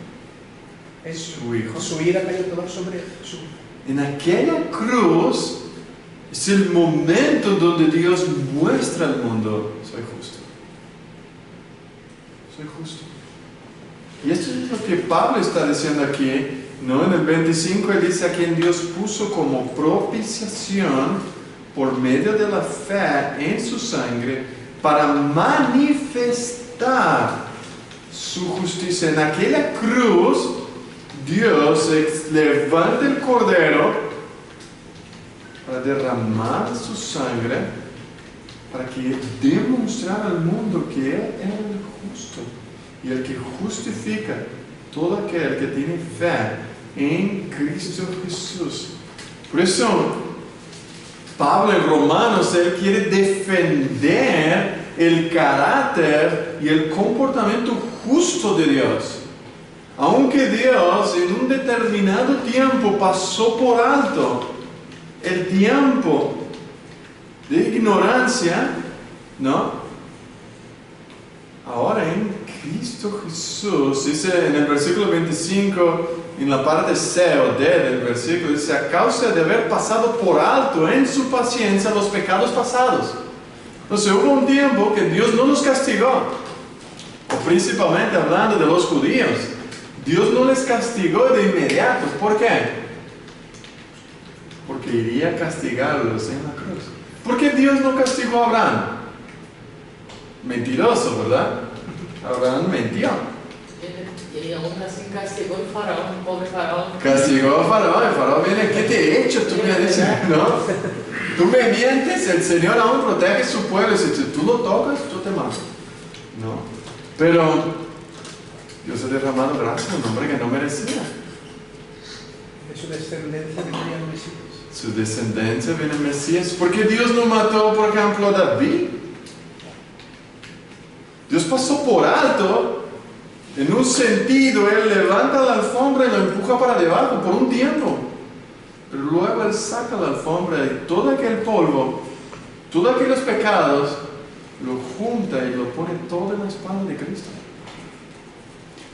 Es su Hijo. Su ira cayó toda sobre su Hijo. En aquella cruz es el momento donde Dios muestra al mundo, soy justo. Soy justo. Y esto es lo que Pablo está diciendo aquí, ¿no? En el 25 él dice a quien Dios puso como propiciación por medio de la fe en su sangre para manifestar su justicia. En aquella cruz Dios levanta el cordero para derramar su sangre para que demostrar al mundo que Él es el justo y el que justifica todo aquel que tiene fe en Cristo Jesús. Por eso Pablo en Romanos él quiere defender el carácter y el comportamiento justo de Dios. Aunque Dios en un determinado tiempo pasó por alto el tiempo de ignorancia, ¿no? Ahora en Cristo Jesús, dice en el versículo 25, en la parte C o D del versículo, dice, a causa de haber pasado por alto en su paciencia los pecados pasados. Entonces hubo un tiempo que Dios no los castigó, o principalmente hablando de los judíos, Dios no les castigó de inmediato. ¿Por qué? Porque iría a castigarlos en la cruz. ¿Por qué Dios no castigó a Abraham? Mentiroso, ¿verdad? Abraham mintió. Y aún así castigó el faraón, pobre faraón. Castigó a Faraón. El Faraón viene, ¿qué te he hecho? Tú me dices, ¿no? Tú me mientes, el Señor aún protege a su pueblo. Y si tú lo tocas, yo te mato. No. Pero Dios ha derramado gracia a un hombre que no merecía. De su descendencia vendría el Mesías. Su descendencia viene el Mesías. ¿Por qué Dios no mató, por ejemplo, a David? Dios pasó por alto. En un sentido, Él levanta la alfombra y lo empuja para debajo por un tiempo. Pero luego Él saca la alfombra y todo aquel polvo, todos aquellos pecados, lo junta y lo pone todo en la espalda de Cristo.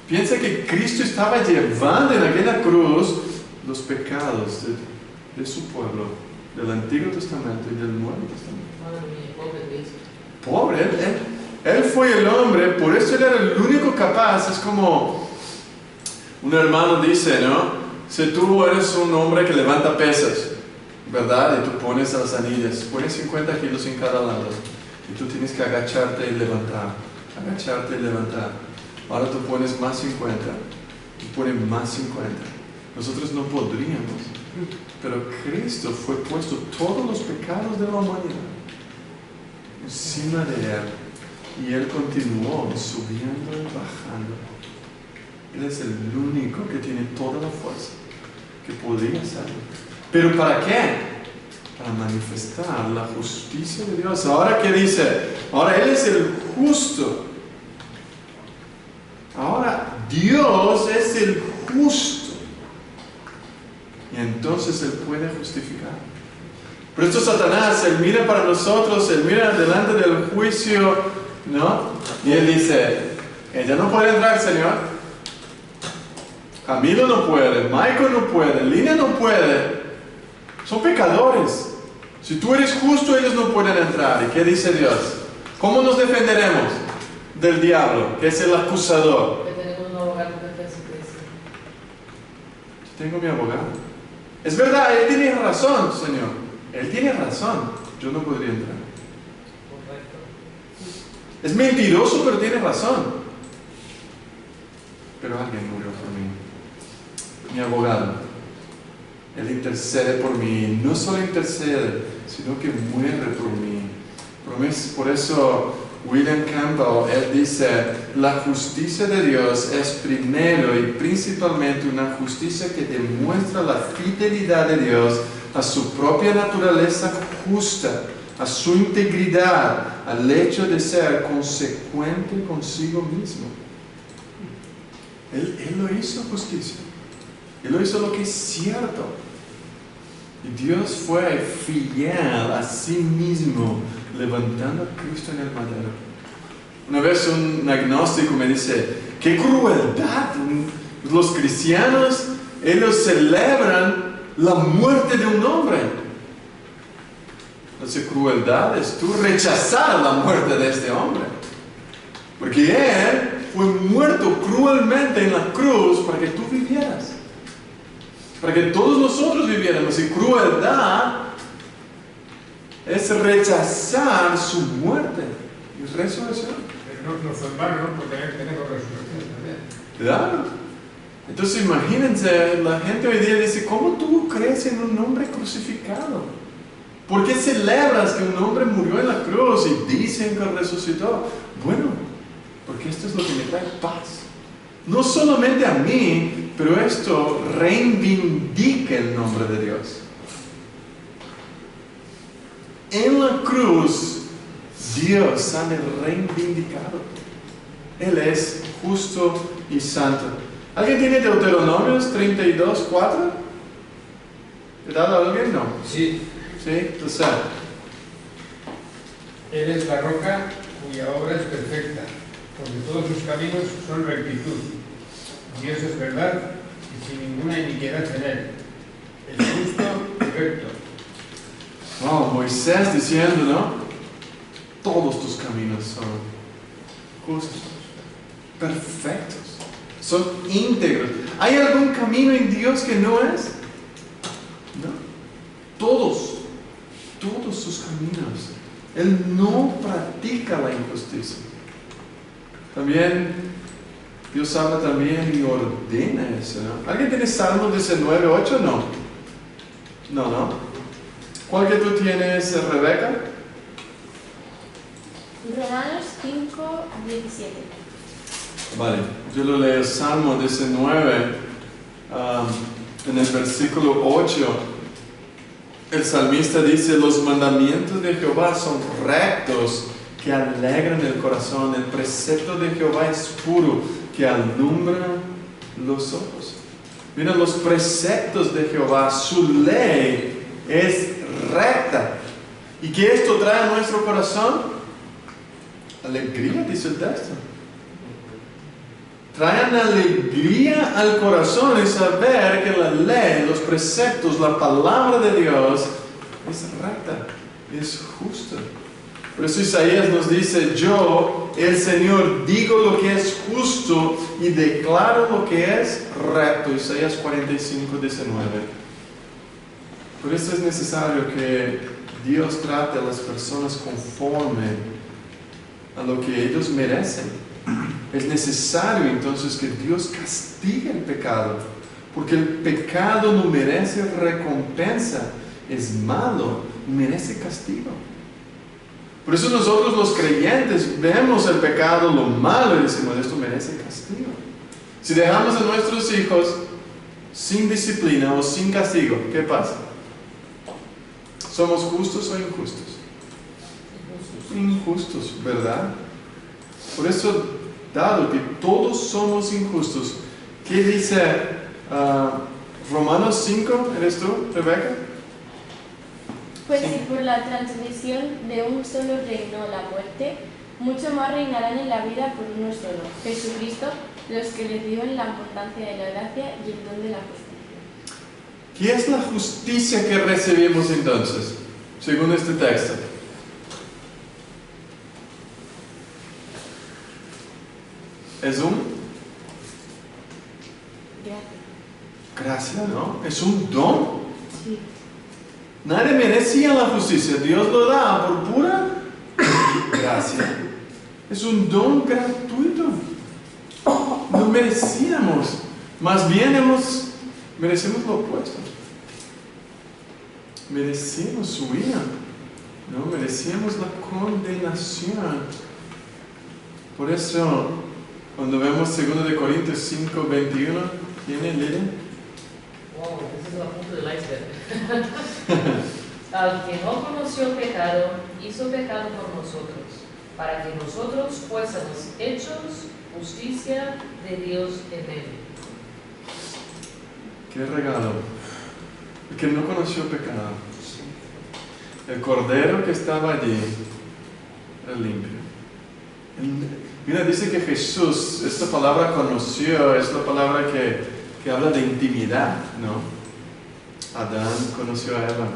Piensa que Cristo estaba llevando en aquella cruz los pecados de su pueblo, del Antiguo Testamento y del Nuevo Testamento. Madre mía, pobre Cristo. Pobre, él fue el hombre, por eso él era el único capaz. Es como un hermano dice, ¿no? Si tú eres un hombre que levanta pesas, ¿verdad? Y tú pones las anillas, pones 50 kilos en cada lado, y tú tienes que agacharte y levantar, agacharte y levantar. Ahora tú pones más 50, y pones más 50. Nosotros no podríamos, pero Cristo fue puesto todos los pecados de la humanidad encima de Él. Y Él continuó subiendo y bajando. Él es el único que tiene toda la fuerza que podría hacerlo. ¿Pero para qué? Para manifestar la justicia de Dios. Ahora, ¿qué dice? Ahora Él es el justo. Ahora Dios es el justo. Y entonces Él puede justificar. Pero esto Satanás, Él mira para nosotros, Él mira delante del juicio, ¿no? Y Él dice, ella no puede entrar, Señor. Camilo no puede, Michael no puede, Lina no puede. Son pecadores. Si tú eres justo, ellos no pueden entrar. ¿Y qué dice Dios? ¿Cómo nos defenderemos del diablo, que es el acusador? Que tenemos un abogado que es Cristo. Yo tengo mi abogado. Es verdad, Él tiene razón, Señor. Él tiene razón. Yo no podría entrar. Correcto. Es mentiroso, pero tiene razón. Pero alguien murió por mí. Mi abogado. Él intercede por mí. No solo intercede, sino que muere por mí. Por eso William Campbell, él dice, la justicia de Dios es primero y principalmente una justicia que demuestra la fidelidad de Dios a su propia naturaleza justa, a su integridad, al hecho de ser consecuente consigo mismo. Él lo hizo justicia. Él lo hizo lo que es cierto. Y Dios fue fiel a sí mismo, levantando a Cristo en el madero. Una vez un agnóstico me dice, ¡qué crueldad! Los cristianos, ellos celebran la muerte de un hombre. Entonces, crueldad es tú rechazar la muerte de este hombre. Porque Él fue muerto cruelmente en la cruz para que tú vivieras. Para que todos nosotros viviéramos. Y crueldad es rechazar su muerte y resurrección. No fue en vano, ¿no? Porque tenemos resurrección también. Claro. Entonces imagínense, la gente hoy día dice, ¿cómo tú crees en un hombre crucificado? ¿Por qué celebras que un hombre murió en la cruz y dicen que resucitó? Bueno, porque esto es lo que me trae paz. No solamente a mí, pero esto reivindica el nombre de Dios. En la cruz, Dios sale reivindicado. Él es justo y santo. ¿Alguien tiene Deuteronomios 32:4? ¿Te da alguien? No. Sí, ¿Sí? Entonces, Él es la roca cuya obra es perfecta, porque todos sus caminos son rectitud. Dios es verdad y sin ninguna iniquidad en Él. Es justo y recto. wow, Moisés diciendo, ¿no? Todos tus caminos son justos, perfectos, son íntegros. ¿Hay algún camino en Dios que no es? No. Todos sus caminos. Él no practica la injusticia. También Dios habla también y ordena eso, ¿no? ¿Alguien tiene Salmo 19:8? No. No. ¿Cuál que tú tienes, Rebeca? Romanos 5:17. Vale, yo lo leo, Salmo 19, en el versículo 8, el salmista dice, los mandamientos de Jehová son rectos, que alegran el corazón, el precepto de Jehová es puro, que alumbra los ojos. Mira, los preceptos de Jehová, su ley es recta. ¿Y qué esto trae a nuestro corazón? Alegría, dice el texto. Traen alegría al corazón y saber que la ley, los preceptos, la palabra de Dios es recta, es justa. Por eso Isaías nos dice, yo, el Señor, digo lo que es justo y declaro lo que es recto. Isaías 45:19. Por eso es necesario que Dios trate a las personas conforme a lo que ellos merecen. Es necesario entonces que Dios castigue el pecado, porque el pecado no merece recompensa, es malo, merece castigo. Por eso nosotros los creyentes vemos el pecado, lo malo, y decimos, esto merece castigo. Si dejamos a nuestros hijos sin disciplina o sin castigo, ¿qué pasa? ¿Somos justos o injustos? Injustos, ¿verdad? Por eso, dado que todos somos injustos, ¿qué dice Romanos 5? ¿Eres tú, Rebeca? Pues si por la transgresión de un solo reinó la muerte, mucho más reinarán en la vida por uno solo, Jesucristo, los que reciben la abundancia de la gracia y el don de la justicia. ¿Qué es la justicia que recibimos entonces, según este texto? Es gracia, ¿no? Es un don. Sí. Nadie merecía la justicia, Dios lo da por pura gracia. Es un don gratuito. No merecíamos, más bien merecemos lo opuesto. Merecemos su ira, ¿no? Merecíamos la condenación. Por eso, cuando vemos 2 de Corintios 5:21, ¿tiene Lili? Wow, ese es la punta del iceberg. Al que no conoció pecado, hizo pecado por nosotros, para que nosotros fuésemos hechos justicia de Dios en él. ¡Qué regalo! El que no conoció pecado. El cordero que estaba allí era limpio. Mira, dice que Jesús, esta palabra conoció, es la palabra que habla de intimidad, ¿no? Adán conoció a Eva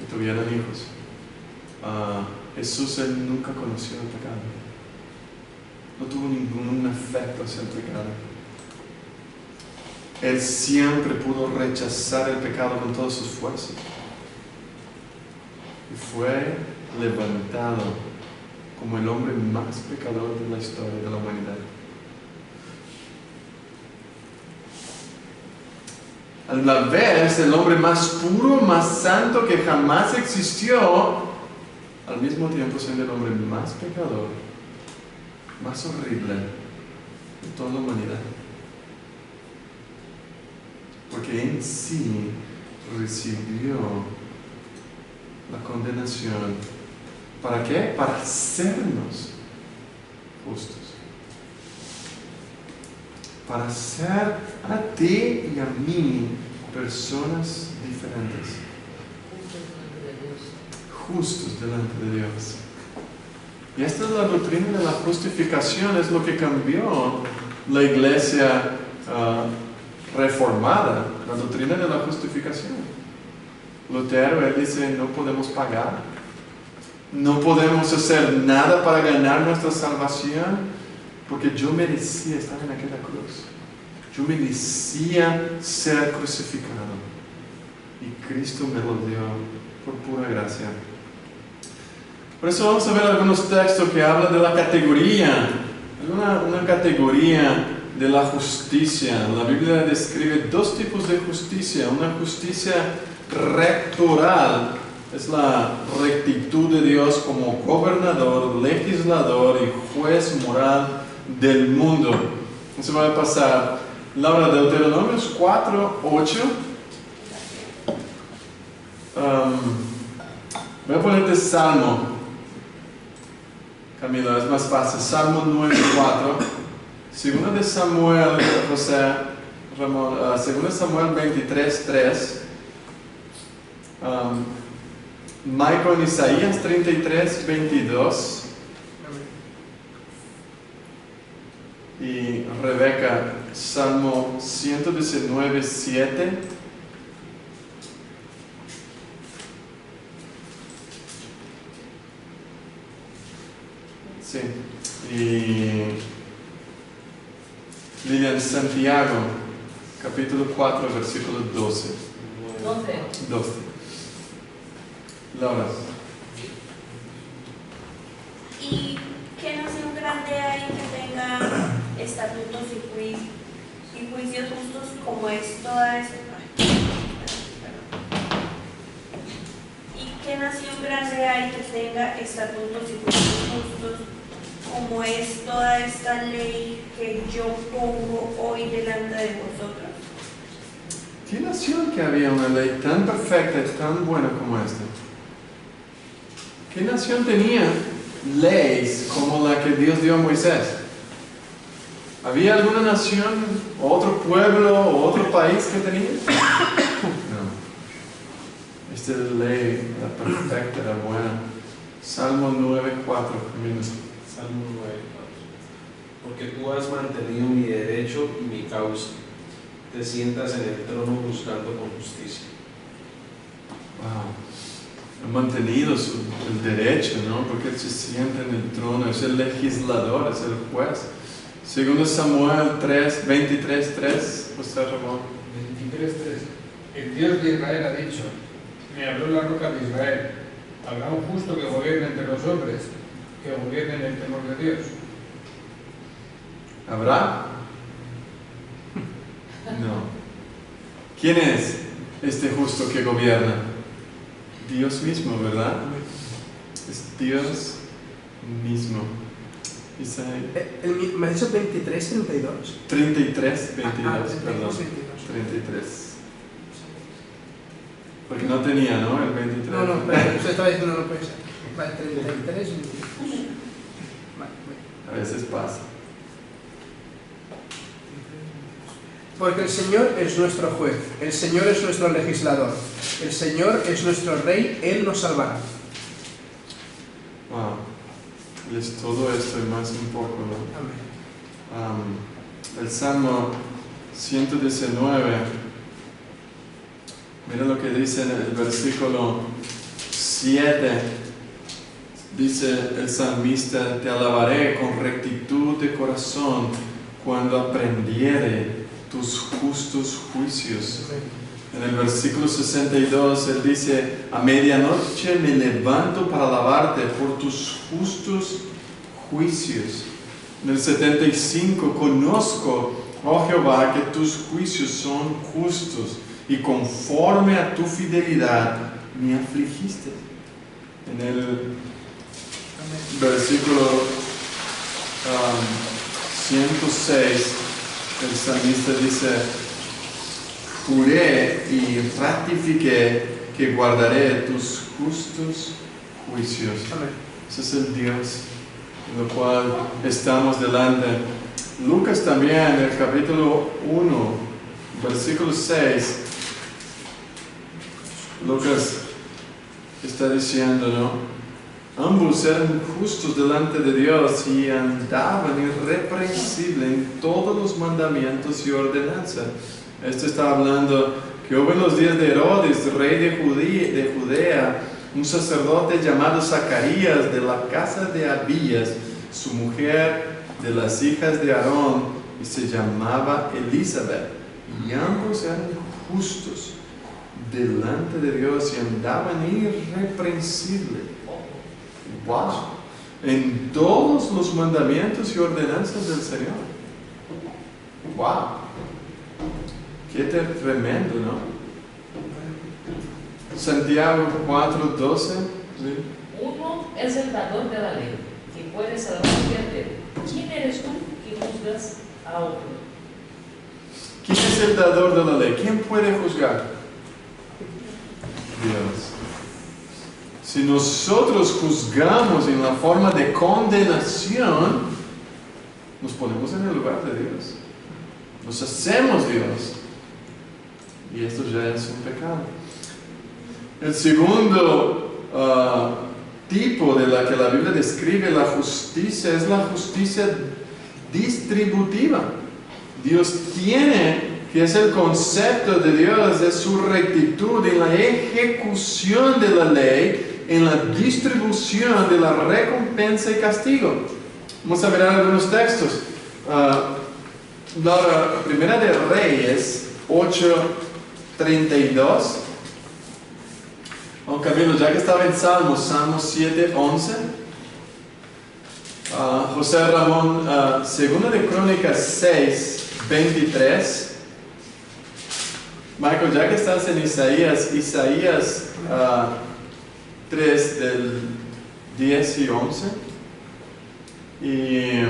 y tuvieron hijos. Jesús, él nunca conoció el pecado. No tuvo ningún efecto hacia el pecado. Él siempre pudo rechazar el pecado con todas sus fuerzas. Y fue levantado como el hombre más pecador de la historia de la humanidad. A la vez, el hombre más puro, más santo que jamás existió, al mismo tiempo siendo el hombre más pecador, más horrible de toda la humanidad. Porque en sí recibió la condenación ¿Para qué? Para hacernos justos. Para hacer a ti y a mí personas diferentes. Justos delante de Dios. Y esta es la doctrina de la justificación, es lo que cambió la iglesia reformada, la doctrina de la justificación. Lutero, él dice, no podemos pagar, no podemos hacer nada para ganar nuestra salvación, porque yo merecía estar en aquella cruz. Yo merecía ser crucificado. Y Cristo me lo dio por pura gracia. Por eso vamos a ver algunos textos que hablan de la categoría, una categoría de la justicia. La Biblia describe dos tipos de justicia. Una justicia rectoral, es la rectitud de Dios como gobernador, legislador y juez moral del mundo. Eso va a pasar. Laura, Deuteronomios 4, 8. Voy a ponerte Salmo. Camila, es más fácil. Salmo 9, 4. Segunda de Samuel, José, Ramón, segunda de Samuel 23, 3. Michael en Isaías 33, 22. Y Rebeca, Salmo 119, 7. Sí. Y Lilian, Santiago, capítulo 4, versículo 12. 12. Laura. ¿Y qué nación grande hay que tenga estatutos y juicios justos como es toda esta? ¿Y qué nación grande hay que tenga estatutos y juicios justos como es toda esta ley que yo pongo hoy delante de vosotros? ¿Qué nación que había una ley tan perfecta y tan buena como esta? ¿Qué nación tenía leyes como la que Dios dio a Moisés? ¿Había alguna nación, o otro pueblo, o otro país que tenía? No. Esta ley era perfecta, era buena. Salmo 9, 4. Salmo 9, 4. Porque tú has mantenido mi derecho y mi causa. Te sientas en el trono buscando con justicia. Wow. Ha mantenido el derecho, ¿no? Porque él se sienta en el trono, es el legislador, es el juez. Segundo Samuel 3, 23, 3, José Ramón. 23, 3. El Dios de Israel ha dicho, me habló la roca de Israel, habrá un justo que gobierne entre los hombres, que gobierne en el temor de Dios. ¿Habrá? No. ¿Quién es este justo que gobierna? Dios mismo, ¿verdad? Es Dios mismo. ¿Me has dicho 23, 32? 33, 22, perdón. 22. 33. Porque no tenía, ¿no? El 23. No, pero usted estaba diciendo no puede ser. Vale, 33, 22. Vale. A veces pasa. Porque el Señor es nuestro juez, el Señor es nuestro legislador, el Señor es nuestro rey, Él nos salvará. Wow. Y es todo esto y más un poco, ¿no? Amén. El Salmo 119, mira lo que dice en el versículo 7. Dice el salmista, te alabaré con rectitud de corazón cuando aprendiere tus justos juicios. En el versículo 62 él dice, a medianoche me levanto para alabarte por tus justos juicios. En el 75, conozco, oh Jehová, que tus juicios son justos y conforme a tu fidelidad me afligiste. En el versículo 106 el salmista dice, juré y ratifiqué que guardaré tus justos juicios. Amén. Ese es el Dios en el cual estamos delante. Lucas también, en el capítulo 1, versículo 6, Lucas está diciendo, ¿no? Ambos eran justos delante de Dios y andaban irreprensibles en todos los mandamientos y ordenanzas. Esto está hablando que hubo en los días de Herodes, rey de Judea, un sacerdote llamado Zacarías de la casa de Abías, su mujer de las hijas de Aarón, y se llamaba Elizabeth. Y ambos eran justos delante de Dios y andaban irreprensibles. Wow. En todos los mandamientos y ordenanzas del Señor. Wow. Qué tremendo, ¿no? Santiago 4:12. ¿Sí? Uno es el dador de la ley, que puede salvar a cualquiera. ¿Quién eres tú que juzgas a otro? ¿Quién es el dador de la ley? ¿Quién puede juzgar? Dios. Si nosotros juzgamos en la forma de condenación, nos ponemos en el lugar de Dios. Nos hacemos Dios. Y esto ya es un pecado. El segundo tipo de la que la Biblia describe la justicia es la justicia distributiva. Dios tiene, que es el concepto de Dios, de su rectitud en la ejecución de la ley, en la distribución de la recompensa y castigo. Vamos a ver algunos textos. La Primera de Reyes 8:32. Camilo, ya que estaba en Salmos 7:11. José Ramón, Segunda de Crónicas 6:23. Michael, ya que estás en Isaías 3 del 10 y 11. Y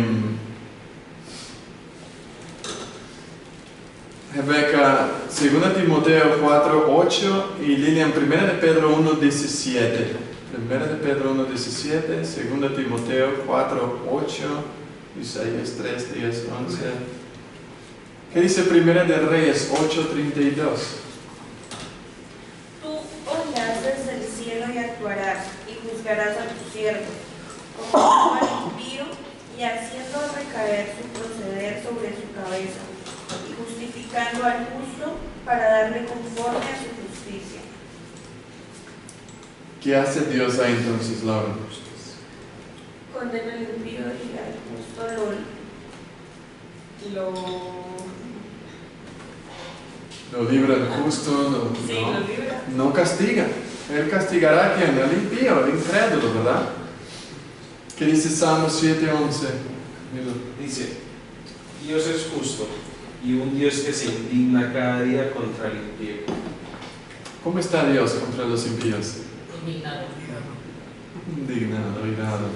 Rebeca, 2 Timoteo 4:8 y Lilian, 1 de Pedro 1:17. 1 de Pedro 1:17, 2 Timoteo 4:8, Isaías 3:10, 11. ¿Qué dice 1 de Reyes 8:32? Tú oirás desde el cielo y actuarás, y juzgarás a tu siervo, como al impío, y haciendo recaer su proceder sobre su cabeza, y justificando al justo para darle conforme a su justicia. ¿Qué hace Dios ahí entonces, Laura? Condena al impío y al justo Lo libra el justo, libra. no castiga. Él castigará a quien, al impío, al incrédulo, ¿verdad? ¿Qué dice Salmo 7:11? Dice, Dios es justo y un Dios que se indigna cada día contra el impío. ¿Cómo está Dios contra los impíos? Indignado. Indignado, irado.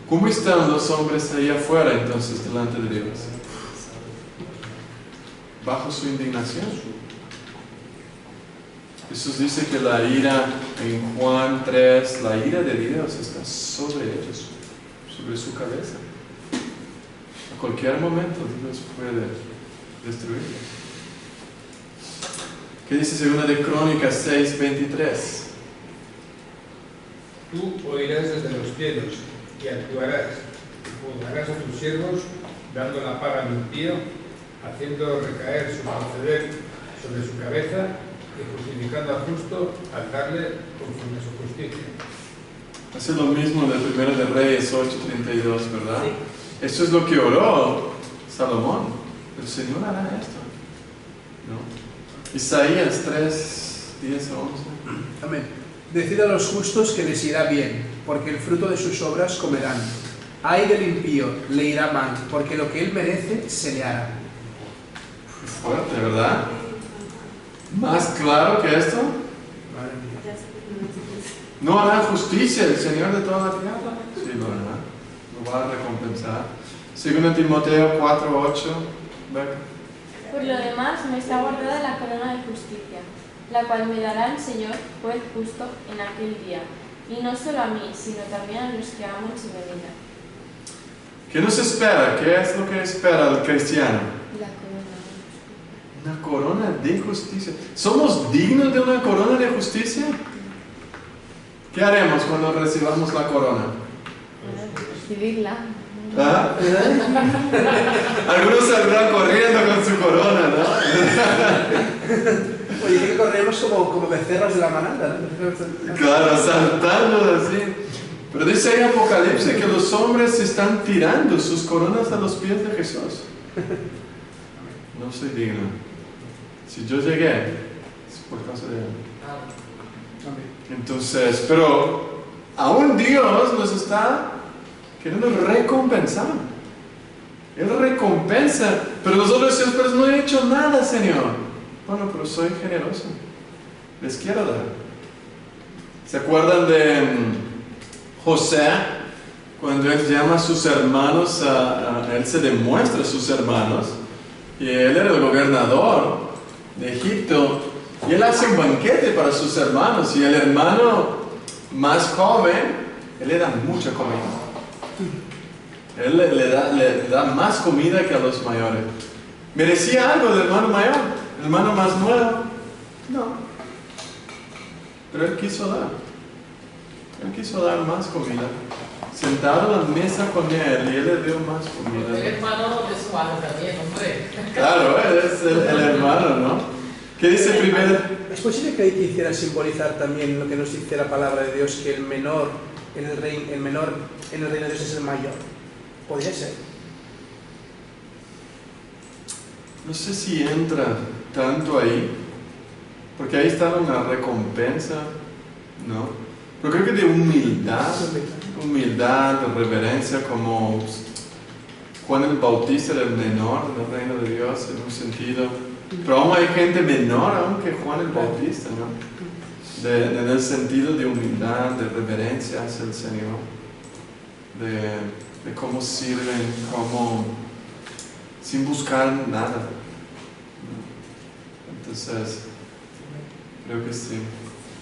¿Cómo están los hombres ahí afuera entonces delante de Dios? Bajo su indignación. Jesús dice que la ira en Juan 3, la ira de Dios está sobre ellos, sobre su cabeza. A cualquier momento Dios puede destruirlos. ¿Qué dice 2 de Crónicas 6:23? Tú oirás desde los cielos y actuarás, y juzgarás a tus siervos, dando la paga al impío, haciendo recaer su proceder sobre su cabeza y justificando al justo al darle conforme a su justicia. Hace lo mismo de 1 de Reyes 8:32, ¿verdad? Sí. Esto es lo que oró Salomón. El Señor hará esto, ¿no? Isaías 3:10-11. Amén. Decid a los justos que les irá bien, porque el fruto de sus obras comerán. Ay del impío, le irá mal, porque lo que él merece se le hará. Fuerte, ¿verdad? ¿Más claro que esto? Madre mía. ¿No hará justicia el Señor de toda la tierra? Sí, lo hará. Lo va a recompensar. 2 Timoteo 4:8. Por lo demás, me está guardada la corona de justicia, la cual me dará el Señor, juez justo, en aquel día, y y no solo a mí, sino también a los que aman su venida. ¿Qué nos espera? ¿Qué es lo que espera el cristiano? La corona. Una corona de justicia. ¿Somos dignos de una corona de justicia? ¿Qué haremos cuando recibamos la corona? Recibirla. ¿Ah? Algunos saldrán corriendo con su corona, ¿no? Oye, que corremos como becerros de la manada, ¿no? Claro, saltando así. Pero dice en Apocalipsis que los hombres están tirando sus coronas a los pies de Jesús. No soy digno. Si yo llegué, es por causa de él. Entonces, pero aún Dios nos está queriendo recompensar. Él recompensa, pero nosotros decimos, pero no he hecho nada, Señor. Bueno, pero soy generoso. Les quiero dar. ¿Se acuerdan de José? Cuando él llama a sus hermanos, él se demuestra a sus hermanos, y él era el gobernador de Egipto, y él hace un banquete para sus hermanos, y el hermano más joven, él le da mucha comida. Él le da más comida que a los mayores. ¿Merecía algo el hermano mayor? ¿El hermano más nuevo? No. Pero él quiso dar. Él quiso dar más comida. Sentado a la mesa con él y él le dio más comida. El hermano de su mano también, hombre. Claro, él es el hermano, ¿no? ¿Qué dice primero? ¿Es posible que ahí quisiera simbolizar también lo que nos dice la palabra de Dios, que el menor en el reino de Dios es el mayor? Podría ser. No sé si entra tanto ahí, porque ahí está una recompensa, ¿no? Pero creo que de humildad, de reverencia, como Juan el Bautista era el menor en el reino de Dios en un sentido, pero aún hay gente menor aún que Juan el Bautista, ¿no? En el sentido de humildad, de reverencia hacia el Señor, de cómo sirven, cómo sin buscar nada. Entonces, creo que sí.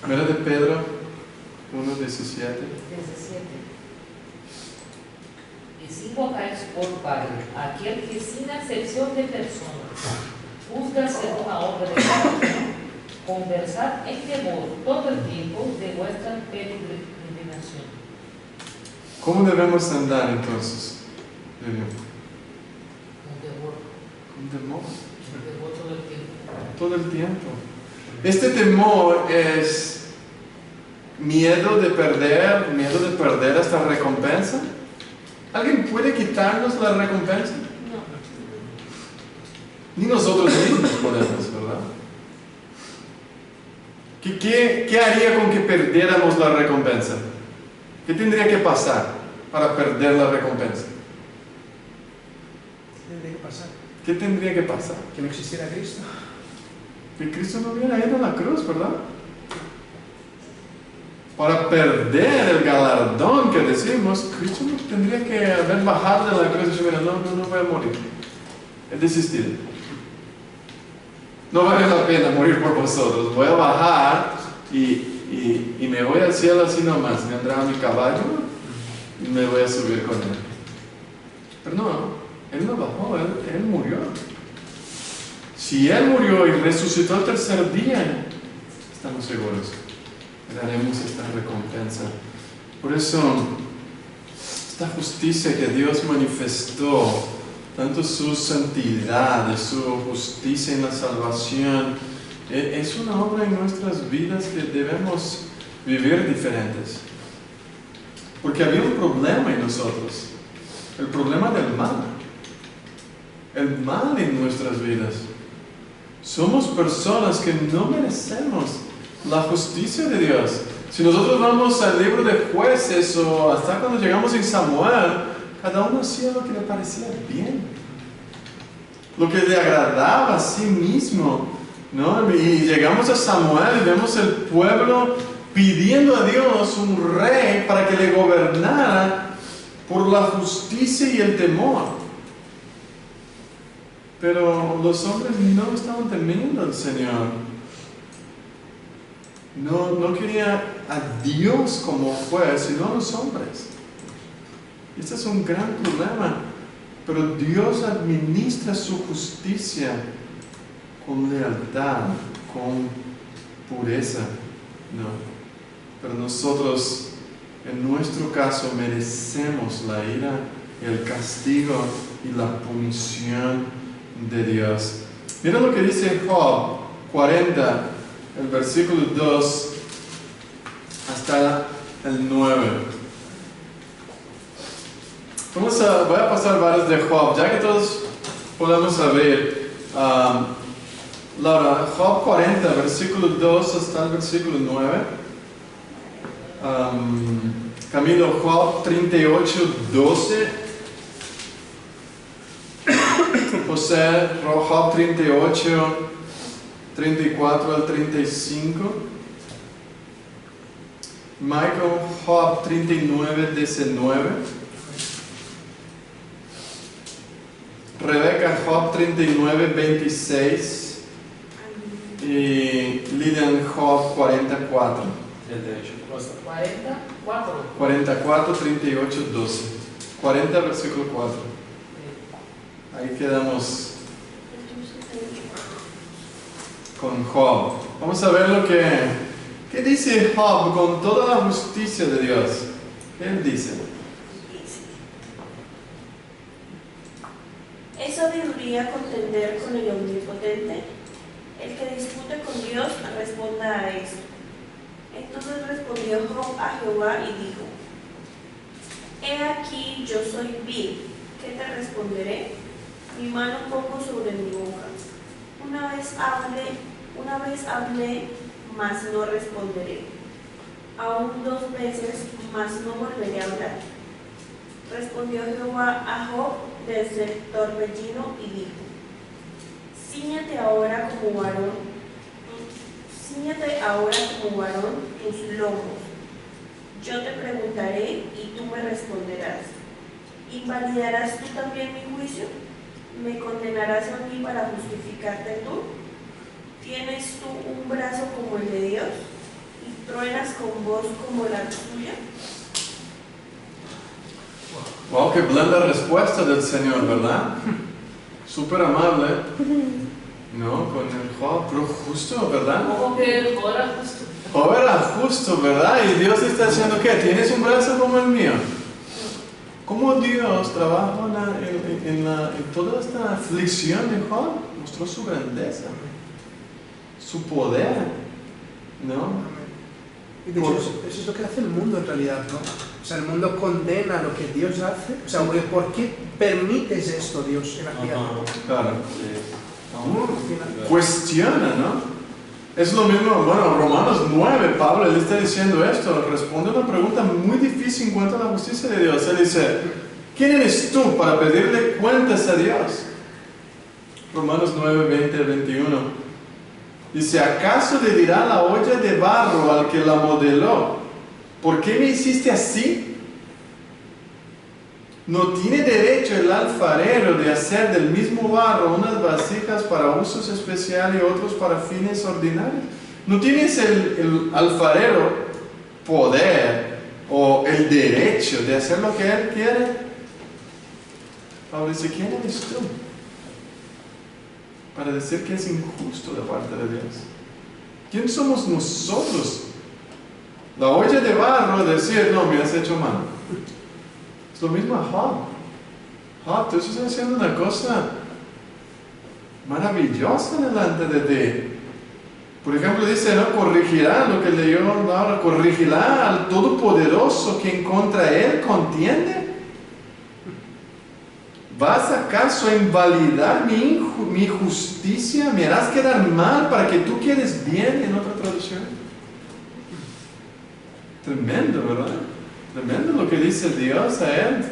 Mira de Pedro 1:17. 17. Y si invocáis por Padre, aquel que sin acepción de personas juzga según la obra de cada uno, conversad en temor todo el tiempo de vuestra peregrinación. ¿Cómo debemos andar entonces? Con temor. Con temor. Con temor todo el tiempo. Todo el tiempo. Este temor es miedo de perder esta recompensa. ¿Alguien puede quitarnos la recompensa? No. Ni nosotros mismos podemos, ¿verdad? ¿Qué haría con que perdiéramos la recompensa? ¿Qué tendría que pasar para perder la recompensa? ¿Qué tendría que pasar? ¿Qué tendría que pasar? Que no existiera Cristo. Que Cristo no hubiera ido a la cruz, ¿verdad? Para perder el galardón que decimos, Cristo no tendría que haber bajado de la cruz y decir, mira, no voy a morir. He desistido. No vale la pena morir por vosotros. Voy a bajar y me voy al cielo así nomás. Me andrá a mi caballo y me voy a subir con él. Pero no, él no bajó, él murió. Si él murió y resucitó el tercer día, estamos seguros, daremos esta recompensa. Por eso, esta justicia que Dios manifestó, tanto su santidad, su justicia en la salvación, es una obra en nuestras vidas que debemos vivir diferentes. Porque había un problema en nosotros, el problema del mal. El mal en nuestras vidas. Somos personas que no merecemos la justicia de Dios. Si nosotros vamos al libro de Jueces o hasta cuando llegamos en Samuel, cada uno hacía lo que le parecía bien, lo que le agradaba a sí mismo, ¿no? Y llegamos a Samuel y vemos el pueblo pidiendo a Dios un rey para que le gobernara por la justicia y el temor. Pero los hombres no estaban temiendo al Señor. No quería a Dios como juez y no a los hombres. Este es un gran problema, pero Dios administra su justicia con lealtad, con pureza, ¿no? Pero nosotros, en nuestro caso, merecemos la ira, el castigo y la punición de Dios. Mira lo que dice Job 40, el versículo 2 hasta el 9. Voy a pasar varios de Job, ya que todos podemos saber. Laura, Job 40, versículo 2 hasta el versículo 9. Camilo, Job 38, 12. José, Job 38, 34 al 35. Michael, Job 39, 19. Rebeca, Job 39, 26. Y Lilian, Job 44. 44, 38, 12. 40, versículo 4. Ahí quedamos con Job. Vamos a ver lo que dice Job con toda la justicia de Dios. ¿Qué él dice? ¿Es sabiduría contender con el Omnipotente? El que discute con Dios responda a esto. Entonces respondió Job a Jehová y dijo: He aquí yo soy vil, ¿qué te responderé? Mi mano pongo sobre mi boca. Una vez hablé, mas no responderé. Aún 2 veces, mas no volveré a hablar. Respondió Jehová a Job desde el torbellino y dijo: Cíñate ahora como varón tus lomos. Yo te preguntaré y tú me responderás. ¿Invalidarás tú también mi juicio? ¿Me condenarás a mí para justificarte tú? ¿Tienes tú un brazo como el de Dios y truenas con voz como la tuya? Wow, qué blanda respuesta del Señor, ¿verdad? Súper amable, ¿no? Con el Job, pero justo, ¿verdad? Como que el Job era justo. Job era justo, ¿verdad? Y Dios está diciendo, ¿qué? ¿Tienes un brazo como el mío? ¿Cómo Dios trabaja en toda esta aflicción de Job? Mostró su grandeza, su poder, ¿no? Y de hecho, eso es lo que hace el mundo en realidad, ¿no? O sea, el mundo condena lo que Dios hace. O sea, ¿por qué permites esto, Dios, en la tierra? Claro. Cuestiona, ¿no? Es lo mismo, bueno, Romanos 9, Pablo, él está diciendo esto, responde a una pregunta muy difícil en cuanto a la justicia de Dios. Él dice, ¿quién eres tú para pedirle cuentas a Dios? Romanos 9, 20 al 21. Dice, ¿acaso le dirá la olla de barro al que la modeló: ¿por qué me hiciste así? ¿No tiene derecho el alfarero de hacer del mismo barro unas vasijas para usos especiales y otros para fines ordinarios? ¿No tienes el alfarero poder o el derecho de hacer lo que él quiere? Pablo dice, ¿quién eres tú para decir que es injusto de parte de Dios? ¿Quién somos nosotros? La olla de barro decir, no, me has hecho mal. Es lo mismo a Job. Job, tú estás haciendo una cosa maravillosa delante de ti. Por ejemplo, dice, no, corregirá lo que leyó Laura, corregirá al Todopoderoso que en contra él contiende. ¿Vas acaso a invalidar mi justicia? ¿Me harás quedar mal para que tú quedes bien? En otra traducción. Tremendo, ¿verdad? Tremendo lo que dice Dios a él.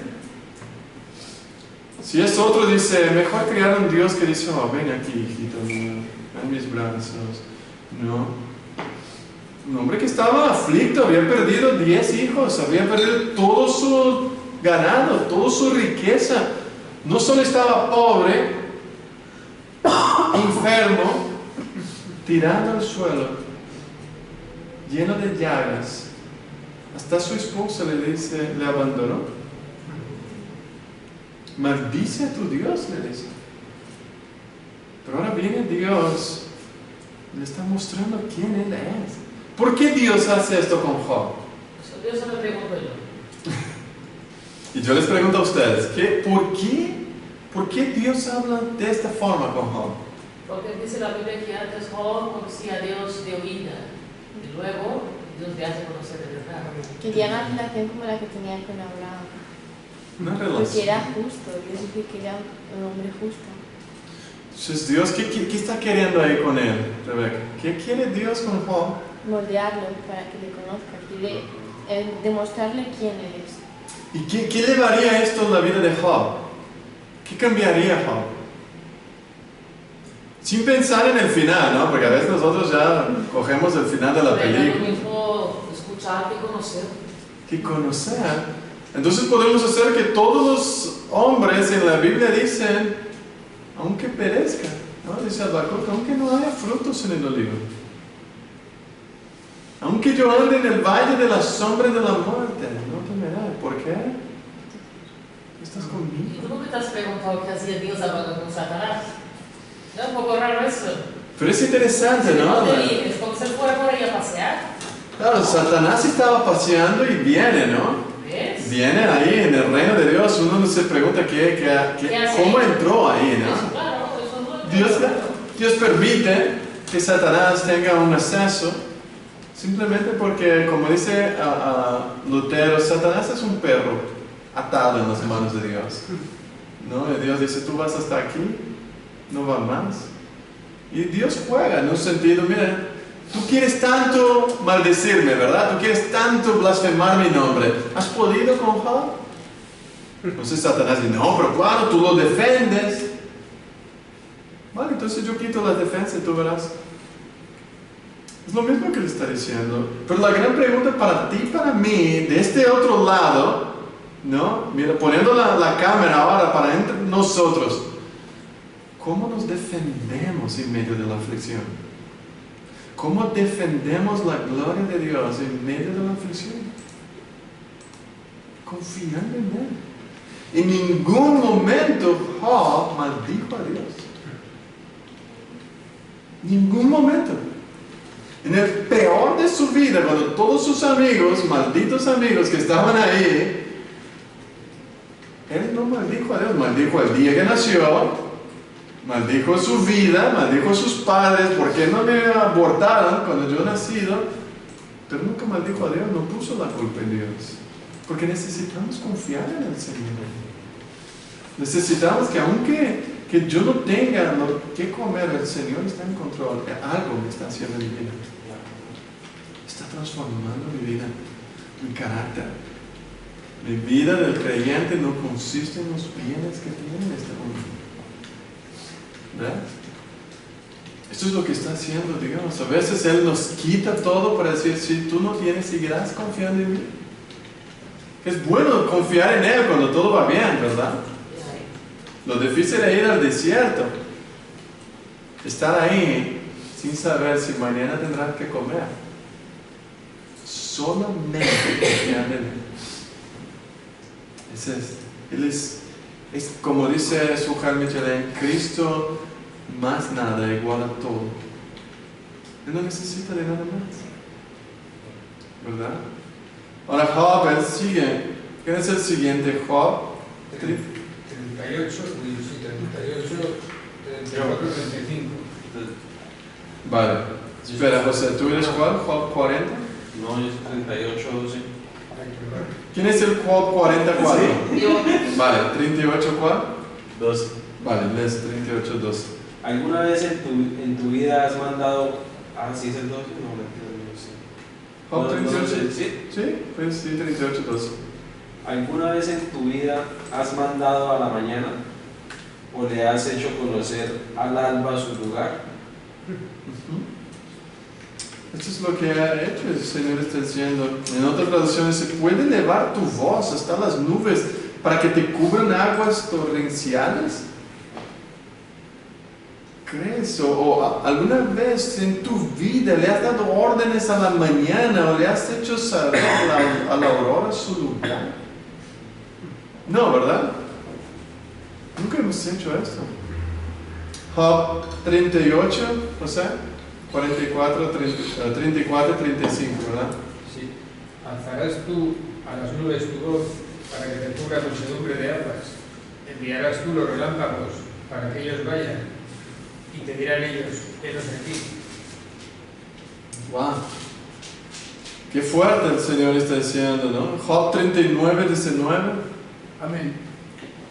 Si es otro, dice, mejor crear un Dios que dice, oh, ven aquí, hijito mío, en mis brazos. No. Un hombre que estaba aflicto, había perdido 10 hijos, había perdido todo su ganado, toda su riqueza. No solo estaba pobre, enfermo, tirado al suelo, lleno de llagas, Hasta su esposa le dice, le abandonó. Maldice a tu Dios, le dice. Pero ahora viene Dios, le está mostrando quién Él es. ¿Por qué Dios hace esto con Job? Dios se lo pregunto yo. Y yo les pregunto a ustedes, ¿por qué Dios habla de esta forma con Job? Porque dice la Biblia que antes Job conocía a Dios de oída y luego Dios le hace conocer de verdad. Quería una relación como la que tenía con Abraham. Una Porque relación. era justo, Dios dice que era un hombre justo. Entonces, Dios, ¿qué está queriendo ahí con él, Rebeca? ¿Qué quiere Dios con Job? Moldearlo para que le conozca, quiere demostrarle quién él es. ¿Y qué llevaría esto en la vida de Job? ¿Qué cambiaría Job? Sin pensar en el final, ¿no? Porque a veces nosotros ya cogemos el final de la Pero es lo película. mismo escuchar que conocer. Que conocer. Entonces podemos hacer que todos los hombres en la Biblia dicen, aunque perezca, ¿no? Dice Habacuc, aunque no haya frutos en el olivo. Aunque yo ande en el valle de la sombra de la muerte, no temeré. ¿Por qué? ¿Estás ¿Y conmigo? tú nunca te has preguntado qué hacía Dios hablando con Satanás? Es un poco raro eso. Pero es interesante, ¿no? Es como si él fuera por ahí a pasear. Claro, Satanás estaba paseando y viene, ¿no? ¿Ves? Viene ahí en el reino de Dios, uno se pregunta cómo entró ahí, ¿no? Eso, claro, eso no Dios permite que Satanás tenga un acceso simplemente porque, como dice Lutero, Satanás es un perro atado en las manos de Dios, ¿no? Y Dios dice, tú vas hasta aquí, no va más. Y Dios juega en un sentido, mira, tú quieres tanto maldecirme, ¿verdad? Tú quieres tanto blasfemar mi nombre. ¿Has podido con Job? Entonces Satanás dice, no, pero claro, tú lo defendes. Vale, entonces yo quito la defensa y tú verás. Es lo mismo que le está diciendo. Pero la gran pregunta para ti, para mí, de este otro lado, ¿no? Mira, poniendo la cámara ahora para entre nosotros, ¿cómo nos defendemos en medio de la aflicción? ¿Cómo defendemos la gloria de Dios en medio de la aflicción? Confiando en Él. En ningún momento Job maldijo a Dios. Ningún momento. En el peor de su vida, cuando todos sus amigos, malditos amigos que estaban ahí, él no maldijo a Dios, maldijo el día que nació, maldijo su vida, maldijo a sus padres, porque no me abortaron cuando yo nacido, pero nunca maldijo a Dios, no puso la culpa en Dios, porque necesitamos confiar en el Señor. Necesitamos que aunque yo no tenga lo que comer, el Señor está en control, algo me está haciendo en mi vida. Está transformando mi vida, mi carácter. Mi vida del creyente no consiste en los bienes que tiene en este mundo. ¿Verdad? Esto es lo que está haciendo Dios. A veces Él nos quita todo para decir, si tú no tienes, seguirás confiando en mí. Es bueno confiar en Él cuando todo va bien, ¿verdad? Lo difícil es ir al desierto. Estar ahí sin saber si mañana tendrás que comer. Solamente confiar en Él. Él es como dice Sujar Michelin, Cristo más nada igual a todo. Él no necesita de nada más. ¿Verdad? Ahora Job, él sigue. ¿Quién es el siguiente? Job 38, 34, 35. Vale. Espera, José, ¿tú eres cuál? ¿Job 40? No, yo soy 38, 12. ¿Quién es el Job 44? Yo, Vale, 38 ¿cuál? 12. Vale, lees 38, 12. ¿Alguna vez en tu vida has mandado... Ah, sí es el 12, no, Job no, 38. sí. Sí, pues sí, 38, 12. ¿Alguna vez en tu vida has mandado a la mañana o le has hecho conocer al alba su lugar? Esto es lo que ha hecho el Señor, está diciendo. En otras traducciones, se puede elevar tu voz hasta las nubes para que te cubran aguas torrenciales. crees o alguna vez en tu vida le has dado órdenes a la mañana o le has hecho saber a la aurora su lugar? No, ¿verdad? Nunca hemos hecho esto. Job 38, o sea, 34, 35, ¿verdad? Sí. Alzarás tú a las nubes tu voz para que te cubra muchedumbre de aguas. Enviarás tú los relámpagos para que ellos vayan y te dirán ellos, helos aquí. Wow. Qué fuerte el Señor está diciendo, ¿no? Job 39, 19. Amén.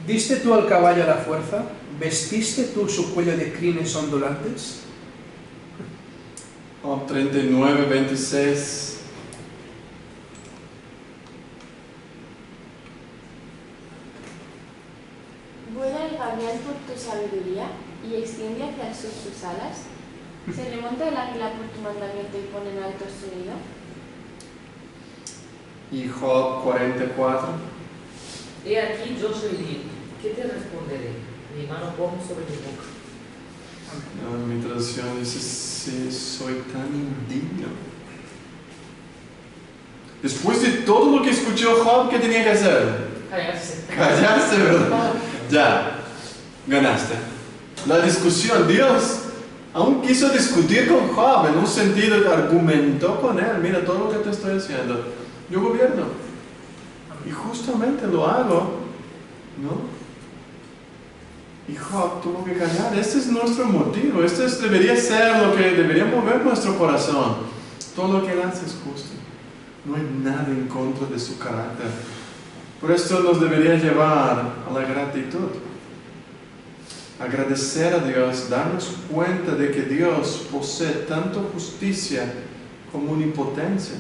¿Diste tú al caballo la fuerza? ¿Vestiste tú su cuello de crines ondulantes? Job 39, 26. Vuela el gavial por tu sabiduría y extiende hacia el sur sus alas. Se remonta el águila por tu mandamiento y pone en alto su nido. Y Job 44. He aquí yo soy libre, ¿qué te responderé? Mi mano pone sobre mi boca. Mi traducción dice, sí, soy tan indigno. Después de todo lo que escuchó Job, ¿qué tenía que hacer? Callarse. Callarse, ¿verdad? Ya, ganaste. La discusión, Dios aún quiso discutir con Job en un sentido, argumentó con él, mira todo lo que te estoy haciendo, yo gobierno. Y justamente lo hago, ¿no? Y Job tuvo que callar. Este es nuestro motivo, debería ser lo que debería mover nuestro corazón. Todo lo que él hace es justo. No hay nada en contra de su carácter. Por esto nos debería llevar a la gratitud. Agradecer a Dios, darnos cuenta de que Dios posee tanto justicia como omnipotencia,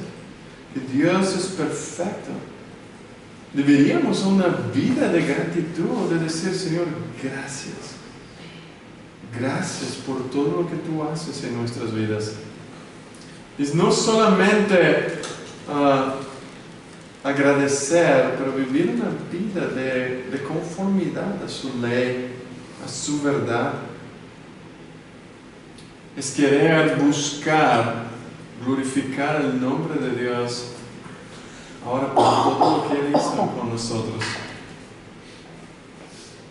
que Dios es perfecto. Deberíamos una vida de gratitud, de decir, Señor, gracias. Gracias por todo lo que tú haces en nuestras vidas. Y no solamente agradecer, pero vivir una vida de conformidad a su ley, a su verdad. Es querer buscar, glorificar el nombre de Dios ahora por todo lo que Él hizo con nosotros.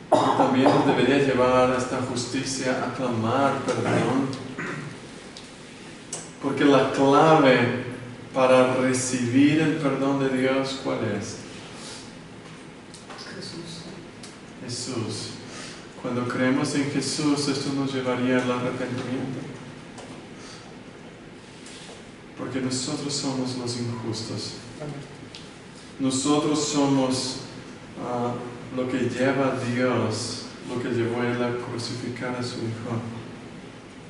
Pero también nos debería llevar a esta justicia a clamar perdón. Porque la clave para recibir el perdón de Dios, ¿cuál es? Jesús. Cuando creemos en Jesús, esto nos llevaría al arrepentimiento. Porque nosotros somos los injustos. Nosotros somos lo que lleva a Dios, lo que llevó a Él a crucificar a su Hijo.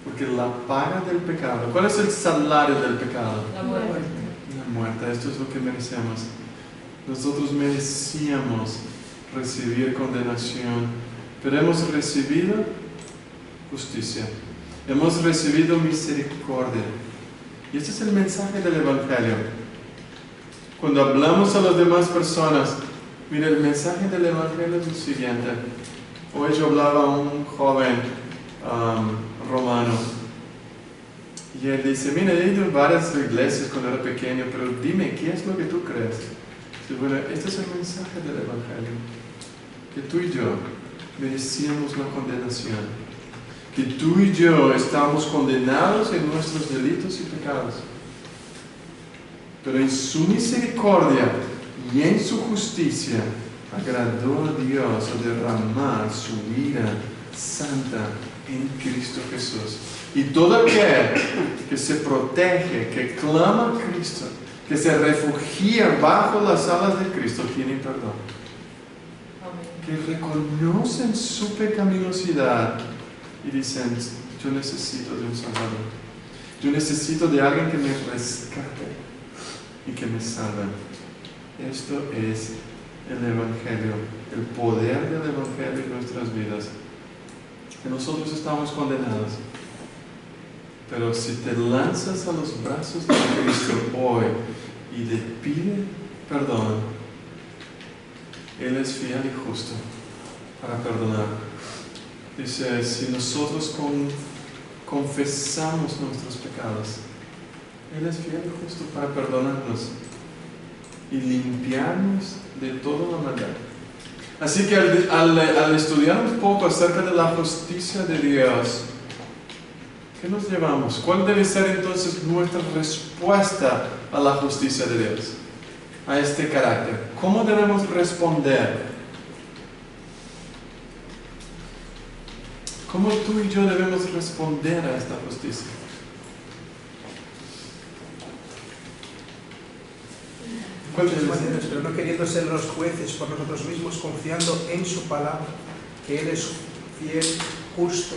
Porque la paga del pecado, ¿cuál es el salario del pecado? La muerte. La muerte, esto es lo que merecemos. Nosotros merecíamos recibir condenación, pero hemos recibido justicia, hemos recibido misericordia. Y este es el mensaje del Evangelio. Cuando hablamos a las demás personas, mira, el mensaje del Evangelio es el siguiente. Hoy yo hablaba a un joven romano y él dice, mira, he ido a varias iglesias cuando era pequeño, pero dime, ¿qué es lo que tú crees? Y bueno, este es el mensaje del Evangelio, que tú y yo merecíamos la condenación, que tú y yo estamos condenados en nuestros delitos y pecados, pero en su misericordia y en su justicia agradó a Dios a derramar su ira santa en Cristo Jesús. Y todo aquel que se protege, que clama a Cristo, que se refugia bajo las alas de Cristo, tiene perdón. Que reconocen su pecaminosidad y dicen, yo necesito de un Salvador. Yo necesito de alguien que me rescate y que me salve. Esto es el Evangelio, el poder del Evangelio en nuestras vidas. Que nosotros estamos condenados. Pero si te lanzas a los brazos de Cristo hoy y le pide perdón, Él es fiel y justo para perdonar. Dice, si nosotros confesamos nuestros pecados, Él es fiel y justo para perdonarnos y limpiarnos de toda la maldad. Así que al estudiar un poco acerca de la justicia de Dios, ¿qué nos llevamos? ¿Cuál debe ser entonces nuestra respuesta a la justicia de Dios? A este carácter. ¿Cómo debemos responder? ¿Cómo tú y yo debemos responder a esta justicia? Pero no queriendo ser los jueces por nosotros mismos, confiando en su palabra, que Él es fiel, justo,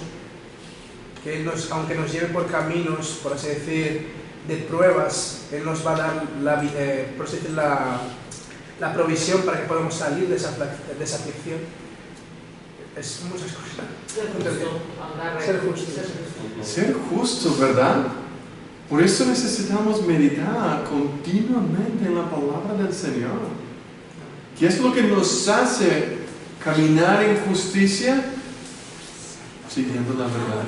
que Él aunque nos lleve por caminos, por así decir, de pruebas, Él nos va a dar la provisión para que podamos salir de esa aflicción. Es muchas cosas. Ser justo. Ser justo, ¿verdad? Por eso necesitamos meditar continuamente en la palabra del Señor. ¿Qué es lo que nos hace caminar en justicia? Siguiendo la verdad.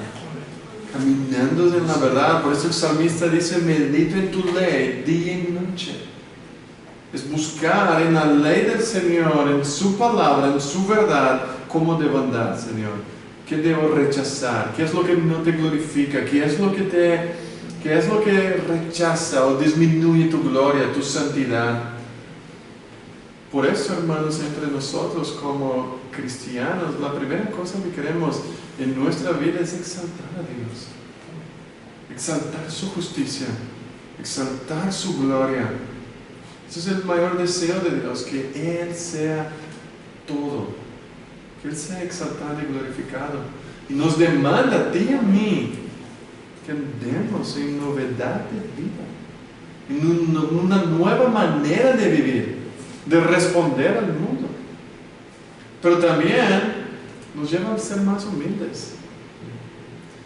Caminando en la verdad. Por eso el salmista dice, medito en tu ley día y noche. Es buscar en la ley del Señor, en su palabra, en su verdad, cómo debo andar, Señor. ¿Qué debo rechazar? ¿Qué es lo que no te glorifica? ¿Qué es lo que rechaza o disminuye tu gloria, tu santidad? Por eso, hermanos, entre nosotros como cristianos, la primera cosa que queremos en nuestra vida es exaltar a Dios. Exaltar su justicia, exaltar su gloria. Ese es el mayor deseo de Dios, que Él sea todo, que Él sea exaltado y glorificado. Y nos demanda a ti y a mí que andemos en novedad de vida, en una nueva manera de vivir, de responder al mundo. Pero también nos lleva a ser más humildes,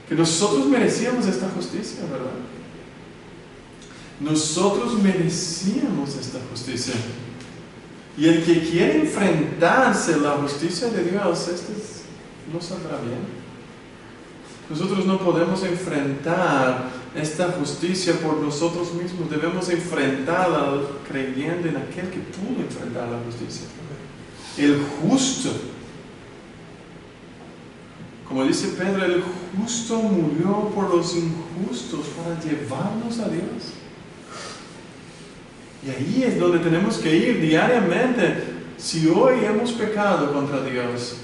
que nosotros merecíamos esta justicia, ¿verdad? Nosotros merecíamos esta justicia. Y el que quiere enfrentarse a la justicia de Dios, no saldrá bien. Nosotros no podemos enfrentar esta justicia por nosotros mismos. Debemos enfrentarla creyendo en aquel que pudo enfrentar la justicia. El justo. Como dice Pedro, el justo murió por los injustos para llevarnos a Dios. Y ahí es donde tenemos que ir diariamente. Si hoy hemos pecado contra Dios,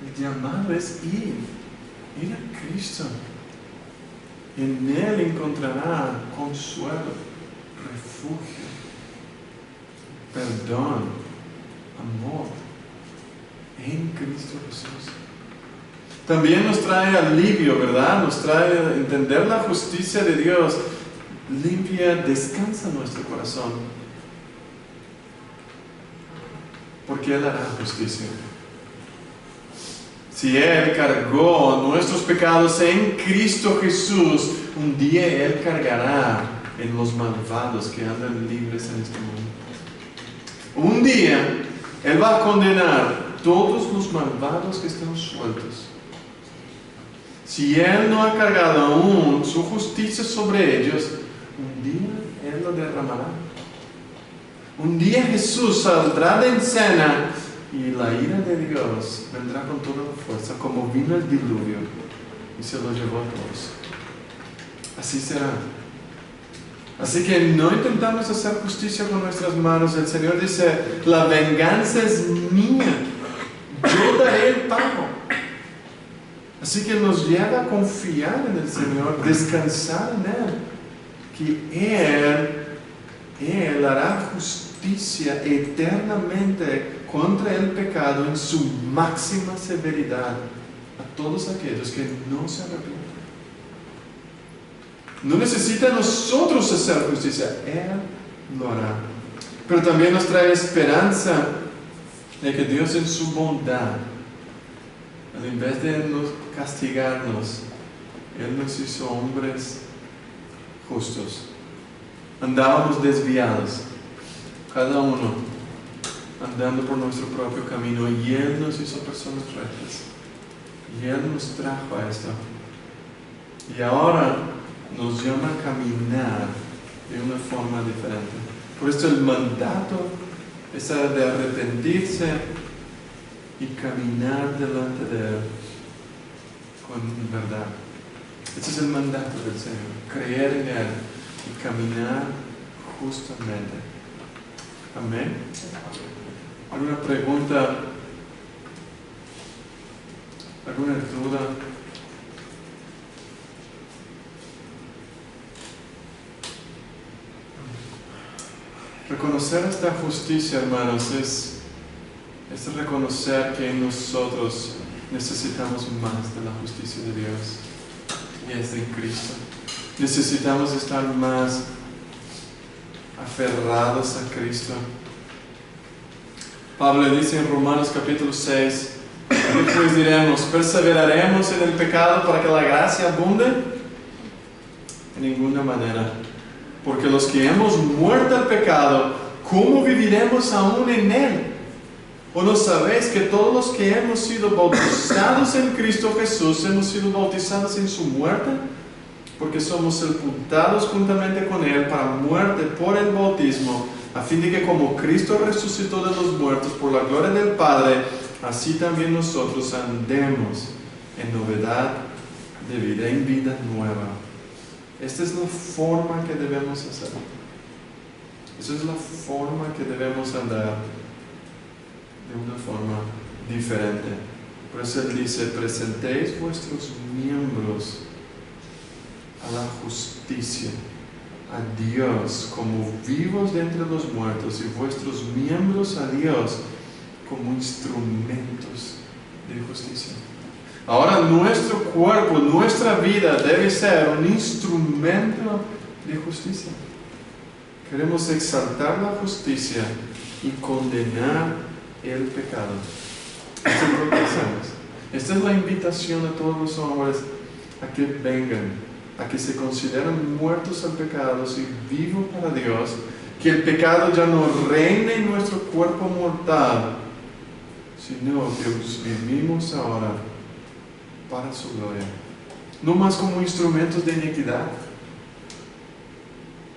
el llamado es ir a Cristo. En Él encontrará consuelo, refugio, perdón, amor. En Cristo Jesús. También nos trae alivio, ¿verdad? Nos trae entender la justicia de Dios. Limpia, descansa nuestro corazón. Porque Él hará justicia. Si Él cargó nuestros pecados en Cristo Jesús, un día Él cargará en los malvados que andan libres en este mundo. Un día Él va a condenar todos los malvados que están sueltos. Si Él no ha cargado aún su justicia sobre ellos, un día Él lo derramará. Un día Jesús saldrá de escena y la ira de Dios vendrá con toda la fuerza, como vino el diluvio y se lo llevó a todos. Así será. Así que no intentamos hacer justicia con nuestras manos. El Señor dice, la venganza es mía, yo daré el pago. Así que nos lleva a confiar en el Señor, descansar en Él, que Él hará justicia eternamente contra el pecado en su máxima severidad a todos aquellos que no se arrepienten. No necesita nosotros hacer justicia, Él lo hará. Pero también nos trae esperanza de que Dios en su bondad, en vez de castigarnos, Él nos hizo hombres justos. Andábamos desviados, cada uno andando por nuestro propio camino, y Él nos hizo personas rectas. Y Él nos trajo a esto. Y ahora nos llama a caminar de una forma diferente. Por esto el mandato es de arrepentirse y caminar delante de Él con verdad. Este es el mandato del Señor, creer en Él y caminar justamente. Amén. ¿Alguna pregunta? ¿Alguna duda? Reconocer esta justicia, hermanos, es reconocer que nosotros necesitamos más de la justicia de Dios, y es en Cristo. Necesitamos estar más aferrados a Cristo. Pablo dice en Romanos capítulo 6, ¿qué pues diremos? ¿Perseveraremos en el pecado para que la gracia abunde? En ninguna manera. Porque los que hemos muerto al pecado, ¿cómo viviremos aún en él? ¿O no sabéis que todos los que hemos sido bautizados en Cristo Jesús hemos sido bautizados en su muerte? Porque somos sepultados juntamente con él para muerte por el bautismo, a fin de que como Cristo resucitó de los muertos por la gloria del Padre, así también nosotros andemos en novedad de vida, en vida nueva. Esta es la forma que debemos hacer. Esa es la forma que debemos andar, de una forma diferente. Por eso Él dice, presentéis vuestros miembros a la justicia, a Dios, como vivos de entre los muertos, y vuestros miembros a Dios como instrumentos de justicia. Ahora nuestro cuerpo, nuestra vida debe ser un instrumento de justicia. Queremos exaltar la justicia y condenar el pecado. Esto es lo que hacemos. Esta es la invitación a todos los hombres a que vengan, a que se consideren muertos al pecado y vivos para Dios, que el pecado ya no reine en nuestro cuerpo mortal, sino que vivimos ahora para su gloria, no más como instrumentos de iniquidad,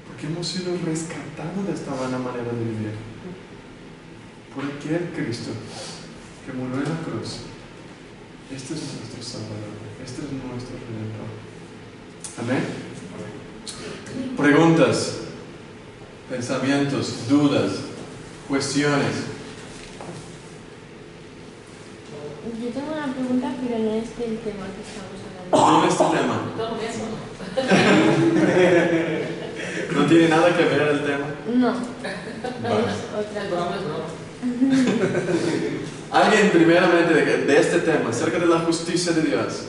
porque hemos sido rescatados de esta vana manera de vivir por aquel Cristo que murió en la cruz. Este es nuestro Salvador, este es nuestro Redentor. Amén. Preguntas, pensamientos, dudas, cuestiones. Yo tengo una pregunta, pero no es del tema que estamos hablando. ¿No es este tema? Todo eso. ¿No tiene nada que ver el tema? No, Vale. es otra El cosa. broma es broma. Alguien primeramente de este tema, acerca de la justicia de Dios.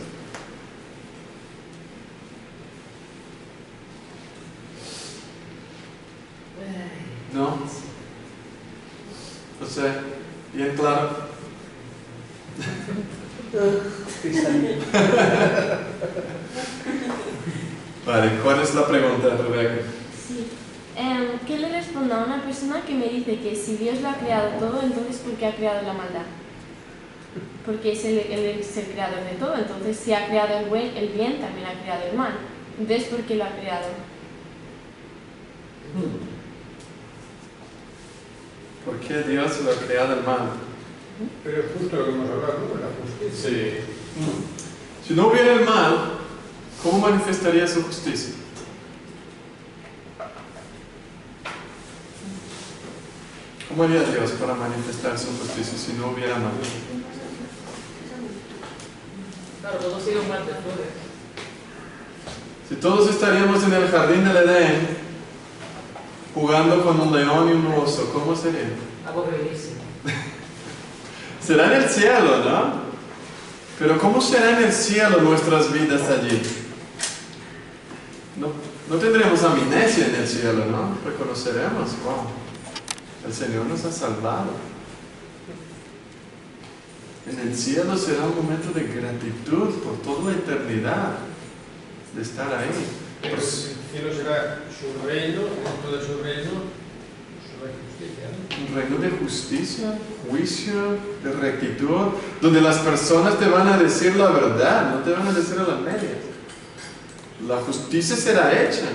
¿No? José, bien claro. Vale, ¿cuál es la pregunta, Rebeca? Sí. ¿Qué le respondo a una persona que me dice que si Dios lo ha creado todo, entonces ¿por qué ha creado la maldad? Porque Él es el creador de todo, entonces si ha creado el bien, también ha creado el mal. Entonces, ¿por qué lo ha creado? ¿Por qué Dios lo ha creado el mal? Pero es justo lo que hemos hablado, ¿no? La justicia. Sí. Si no hubiera el mal, ¿cómo manifestaría su justicia? ¿Cómo haría Dios para manifestar su justicia si no hubiera mal? Claro, todos siguen mal de flores. Si todos estaríamos en el jardín del Edén, jugando con un león y un oso, ¿cómo sería? Algo bellísimo. Será en el cielo, ¿no? Pero ¿cómo será en el cielo nuestras vidas allí? No tendremos amnesia en el cielo, ¿no? Reconoceremos, wow, el Señor nos ha salvado. En el cielo será un momento de gratitud por toda la eternidad de estar ahí. Pero el cielo será su reino, dentro de su reino, Un reino de justicia, juicio, de rectitud, donde las personas te van a decir la verdad, no te van a decir a las medias. La justicia será hecha.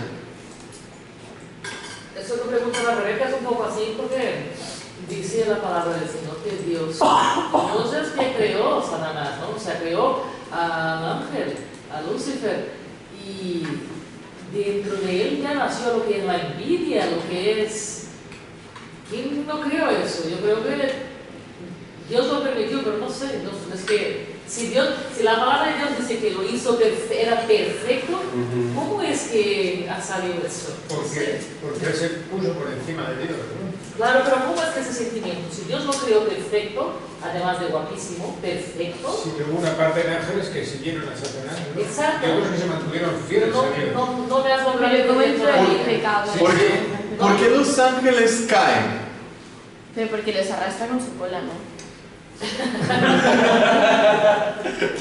Eso que pregunta la Rebeca es un poco así porque dice la palabra del Señor que Dios es el que creó a Satanás, ¿no? O sea, creó al ángel, a Lucifer, y dentro de él ya nació lo que es la envidia, lo que es... ¿Quién no creó eso? Yo creo que Dios lo permitió, pero no sé, es que si la palabra de Dios dice que lo hizo era perfecto, ¿cómo es que ha salido eso? Porque Él se puso por encima de Dios, ¿no? Claro, pero ¿cómo es que ese sentimiento? Si Dios lo creó perfecto, además de guapísimo, perfecto. Sí, pero hubo una parte de ángeles que siguieron a Satanás, ¿no? Exacto. Y otros que se mantuvieron fieles a Dios. No me has logrado Pero ¿cómo entró el pecado? ¿Por qué los ángeles caen? Pero porque los arrastra con su cola, ¿no?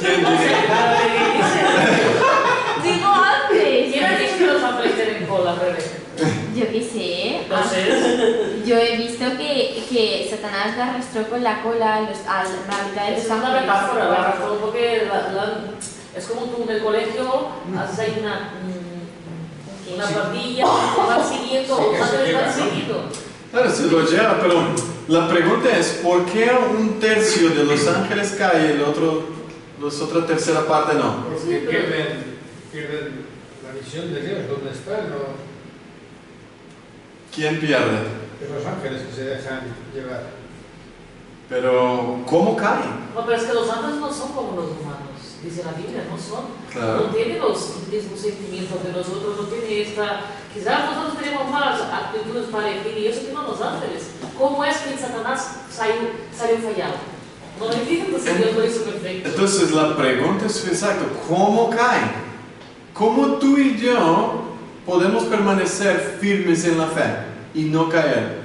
¿Quién No sé, dice? claro, ¿qué dice? ¡Digo antes! ¿Quién ha dicho que los ángeles tienen cola, Rebeca? Yo qué sé. Entonces, Yo he visto que Satanás la arrastró con la cola a la mitad de los es una ángeles. metáfora, la razón, porque es como tú en el colegio haces ahí una pandilla, te van siguiendo, Sí, que los se ángeles van llevan, ¿no? siguiendo. Claro, se lo lleva, pero la pregunta es, ¿por qué un tercio de los ángeles cae y la otra tercera parte no? Porque Sí, pero- pierden la visión de Dios, ¿dónde están? ¿Quién pierde? Es los ángeles que se dejan llevar. Pero, ¿cómo caen? No, pero es que los ángeles no son como los humanos, dice la Biblia, no son. Claro. No tienen los mismos sentimientos de nosotros, no tienen esta... Quizás nosotros tenemos más actitudes para elegir y eso tienen los ángeles. ¿Cómo es que Satanás salió fallado? No lo entiendo si Dios lo hizo perfecto. Entonces la pregunta es exacto, ¿cómo caen? ¿Cómo tú y yo podemos permanecer firmes en la fe y no caer?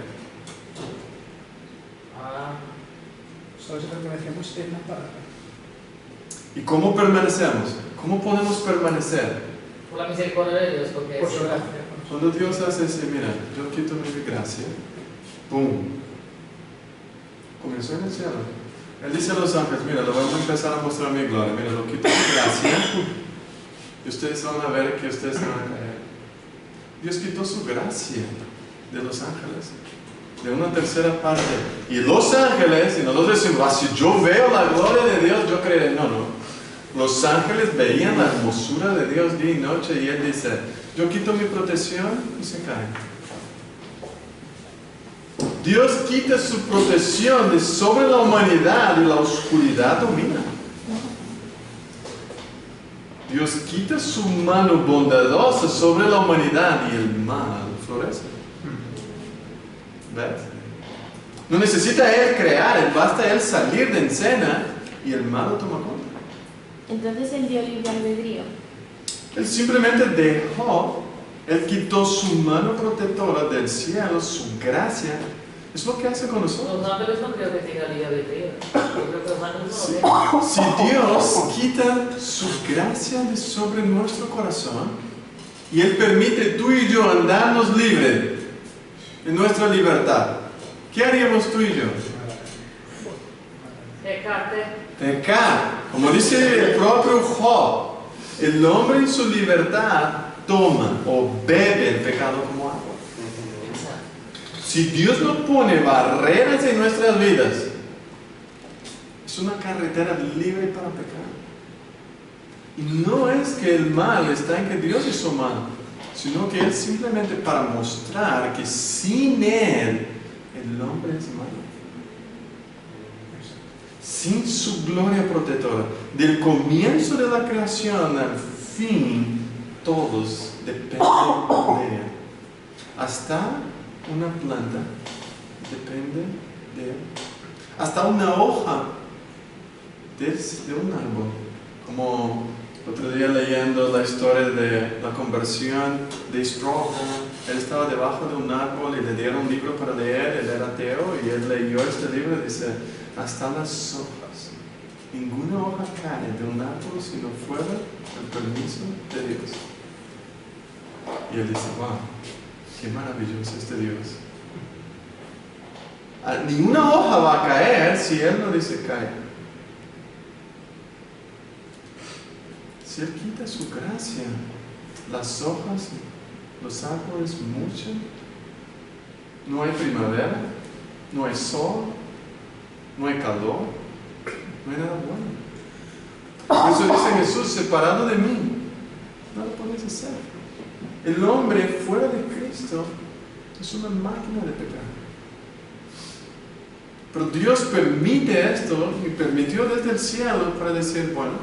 Solo si permanecemos en la palabra. ¿Y cómo permanecemos? ¿Cómo podemos permanecer? Por la misericordia de Dios, porque Por si su no- gracia. Cuando Dios hace así, mira, yo quito mi gracia, ¡pum! Comenzó en el cielo. Él dice a los ángeles, mira, le voy a empezar a mostrar mi gloria, mira, lo quito mi gracia, y ustedes van a ver que ustedes se van a caer. Dios quitó su gracia de los ángeles, de una tercera parte. Y los ángeles, y nosotros decimos, si yo veo la gloria de Dios, yo creeré. No, no. Los ángeles veían la hermosura de Dios día y noche, y Él dice, yo quito mi protección y se caen. Dios quita su protección de sobre la humanidad y la oscuridad domina. Dios quita su mano bondadosa sobre la humanidad y el mal florece. ¿Ves? No necesita Él crear, basta Él salir de escena y el mal lo toma contra. Entonces Él dio libre albedrío. Él simplemente dejó, Él quitó su mano protectora del cielo, su gracia. Es lo que hace con nosotros. Los ángeles no creo que tengan liga de Dios. Yo creo que los ángeles no lo tienen. Si Dios quita su gracia de sobre nuestro corazón y Él permite tú y yo andarnos libres en nuestra libertad, ¿qué haríamos tú y yo? Pecarte. Pecar. Como dice el propio Job, el hombre en su libertad toma o bebe el pecado como agua. Si Dios no pone barreras en nuestras vidas, es una carretera libre para pecar. Y no es que el mal está en que Dios hizo mal, sino que Él simplemente para mostrar que sin Él el hombre es malo. Sin su gloria protectora, del comienzo de la creación al fin, todos dependen de Él. Hasta una planta depende de Él. Hasta una hoja de un árbol. Como otro día leyendo la historia de la conversión de Stronghold, él estaba debajo de un árbol y le dieron un libro para leer, él era ateo y él leyó este libro y dice, hasta las hojas, ninguna hoja cae de un árbol si no fuera el permiso de Dios. Y él dice, wow, qué maravilloso este Dios. Ni una hoja va a caer si Él no dice cae. Si Él quita su gracia, las hojas, los árboles murchan, no hay primavera, no hay sol, no hay calor, no hay nada bueno. Por eso dice Jesús, separado de mí, no lo podéis hacer. El hombre fuera de Cristo es una máquina de pecar. Pero Dios permite esto y permitió desde el cielo para decir, bueno,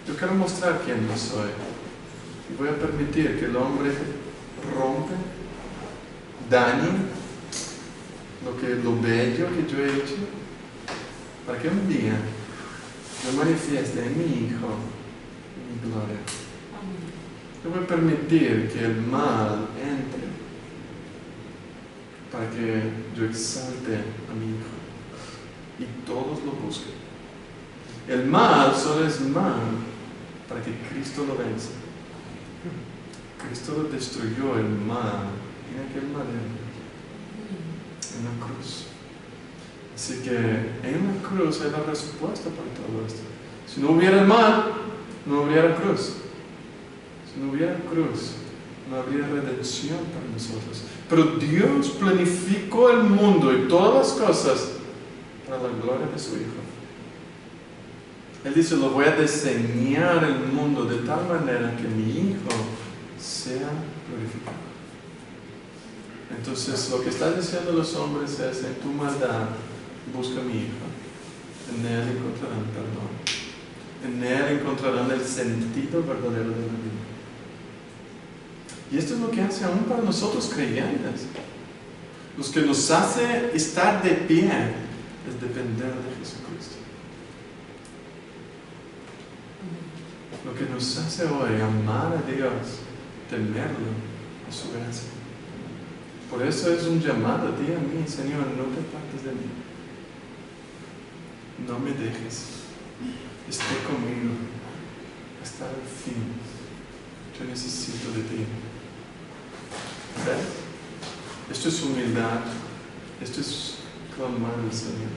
yo quiero mostrar quién yo soy. Y voy a permitir que el hombre rompe, dañe lo bello que yo he hecho, para que un día yo manifieste en mi Hijo mi gloria. Yo voy a permitir que el mal entre para que yo exalte a mi Hijo y todos lo busquen. El mal solo es mal para que Cristo lo vence. Cristo lo destruyó el mal en aquel madero, en la cruz. Así que en la cruz hay la respuesta para todo esto. Si no hubiera el mal, no hubiera cruz. Si no hubiera cruz, no habría redención para nosotros. Pero Dios planificó el mundo y todas las cosas para la gloria de su Hijo. Él dice, lo voy a diseñar el mundo de tal manera que mi Hijo sea glorificado. Entonces, lo que están diciendo los hombres es, en tu maldad, busca a mi Hijo. En Él encontrarán perdón. En Él encontrarán el sentido verdadero de la vida. Y esto es lo que hace aún para nosotros creyentes. Lo que nos hace estar de pie es depender de Jesucristo. Lo que nos hace hoy amar a Dios, temerlo, a su gracia. Por eso es un llamado a ti, a mí, Señor, no te apartes de mí. No me dejes. Esté conmigo hasta el fin. Yo necesito de ti. ¿Ves? Esto es humildad. Esto es clamar al Señor.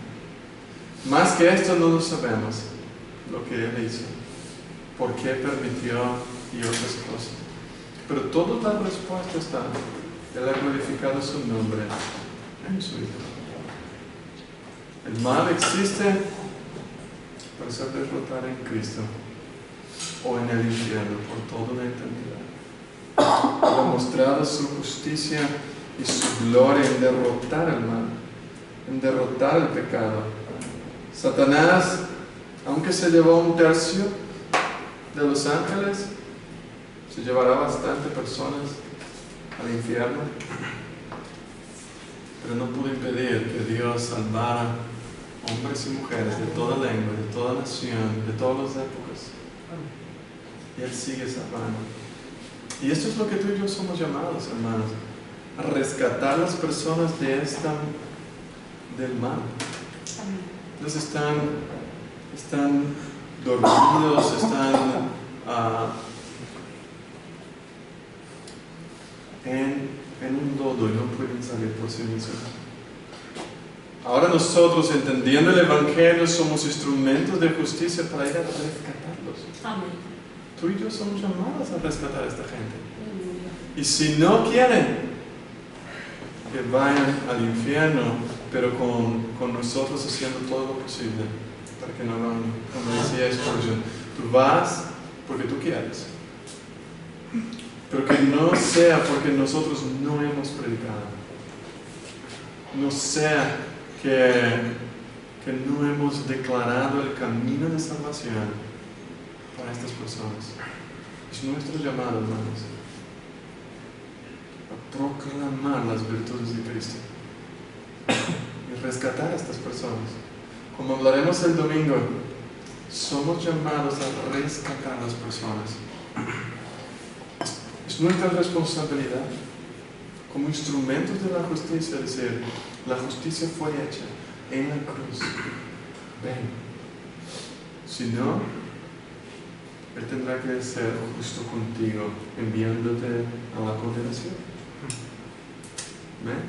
Más que esto no lo sabemos, lo que Él hizo, por qué permitió y otras cosas. Pero toda la respuesta está. Él ha glorificado su nombre en su Hijo. El mal existe para ser derrotado en Cristo o en el infierno por toda la eternidad. Él ha mostrado su justicia y su gloria en derrotar el mal, en derrotar el pecado. Satanás, aunque se llevó 1/3 de los ángeles, se llevará bastante personas al infierno, pero no pudo impedir que Dios salvara hombres y mujeres de toda lengua, de toda nación, de todas las épocas. Y Él sigue salvando. Y esto es lo que tú y yo somos llamados, hermanos, a rescatar a las personas del mal. Ellos están dormidos, están en un lodo y no pueden salir por sí mismos. Ahora nosotros, entendiendo el Evangelio, somos instrumentos de justicia para ir a rescatarlos. Amén. Tú y yo somos llamados a rescatar a esta gente. Y si no quieren, que vayan al infierno, pero con nosotros haciendo todo lo posible para que no van, como decía Spurgeon, tú vas porque tú quieres. Pero que no sea porque nosotros no hemos predicado. No sea que no hemos declarado el camino de salvación para estas personas. Es nuestro llamado, hermanos, a proclamar las virtudes de Cristo y rescatar a estas personas. Como hablaremos el domingo, somos llamados a rescatar a las personas. Es nuestra responsabilidad como instrumentos de la justicia, es decir, la justicia fue hecha en la cruz. Ven. Si no, Él tendrá que ser justo contigo, enviándote a la condenación. ¿Ven?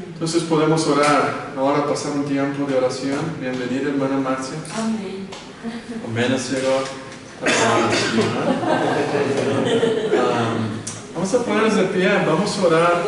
Entonces podemos orar. Ahora pasar un tiempo de oración. Bienvenida, hermana Marcia. Amén. Amén, Señor. Vamos a ponernos de pie, vamos a orar.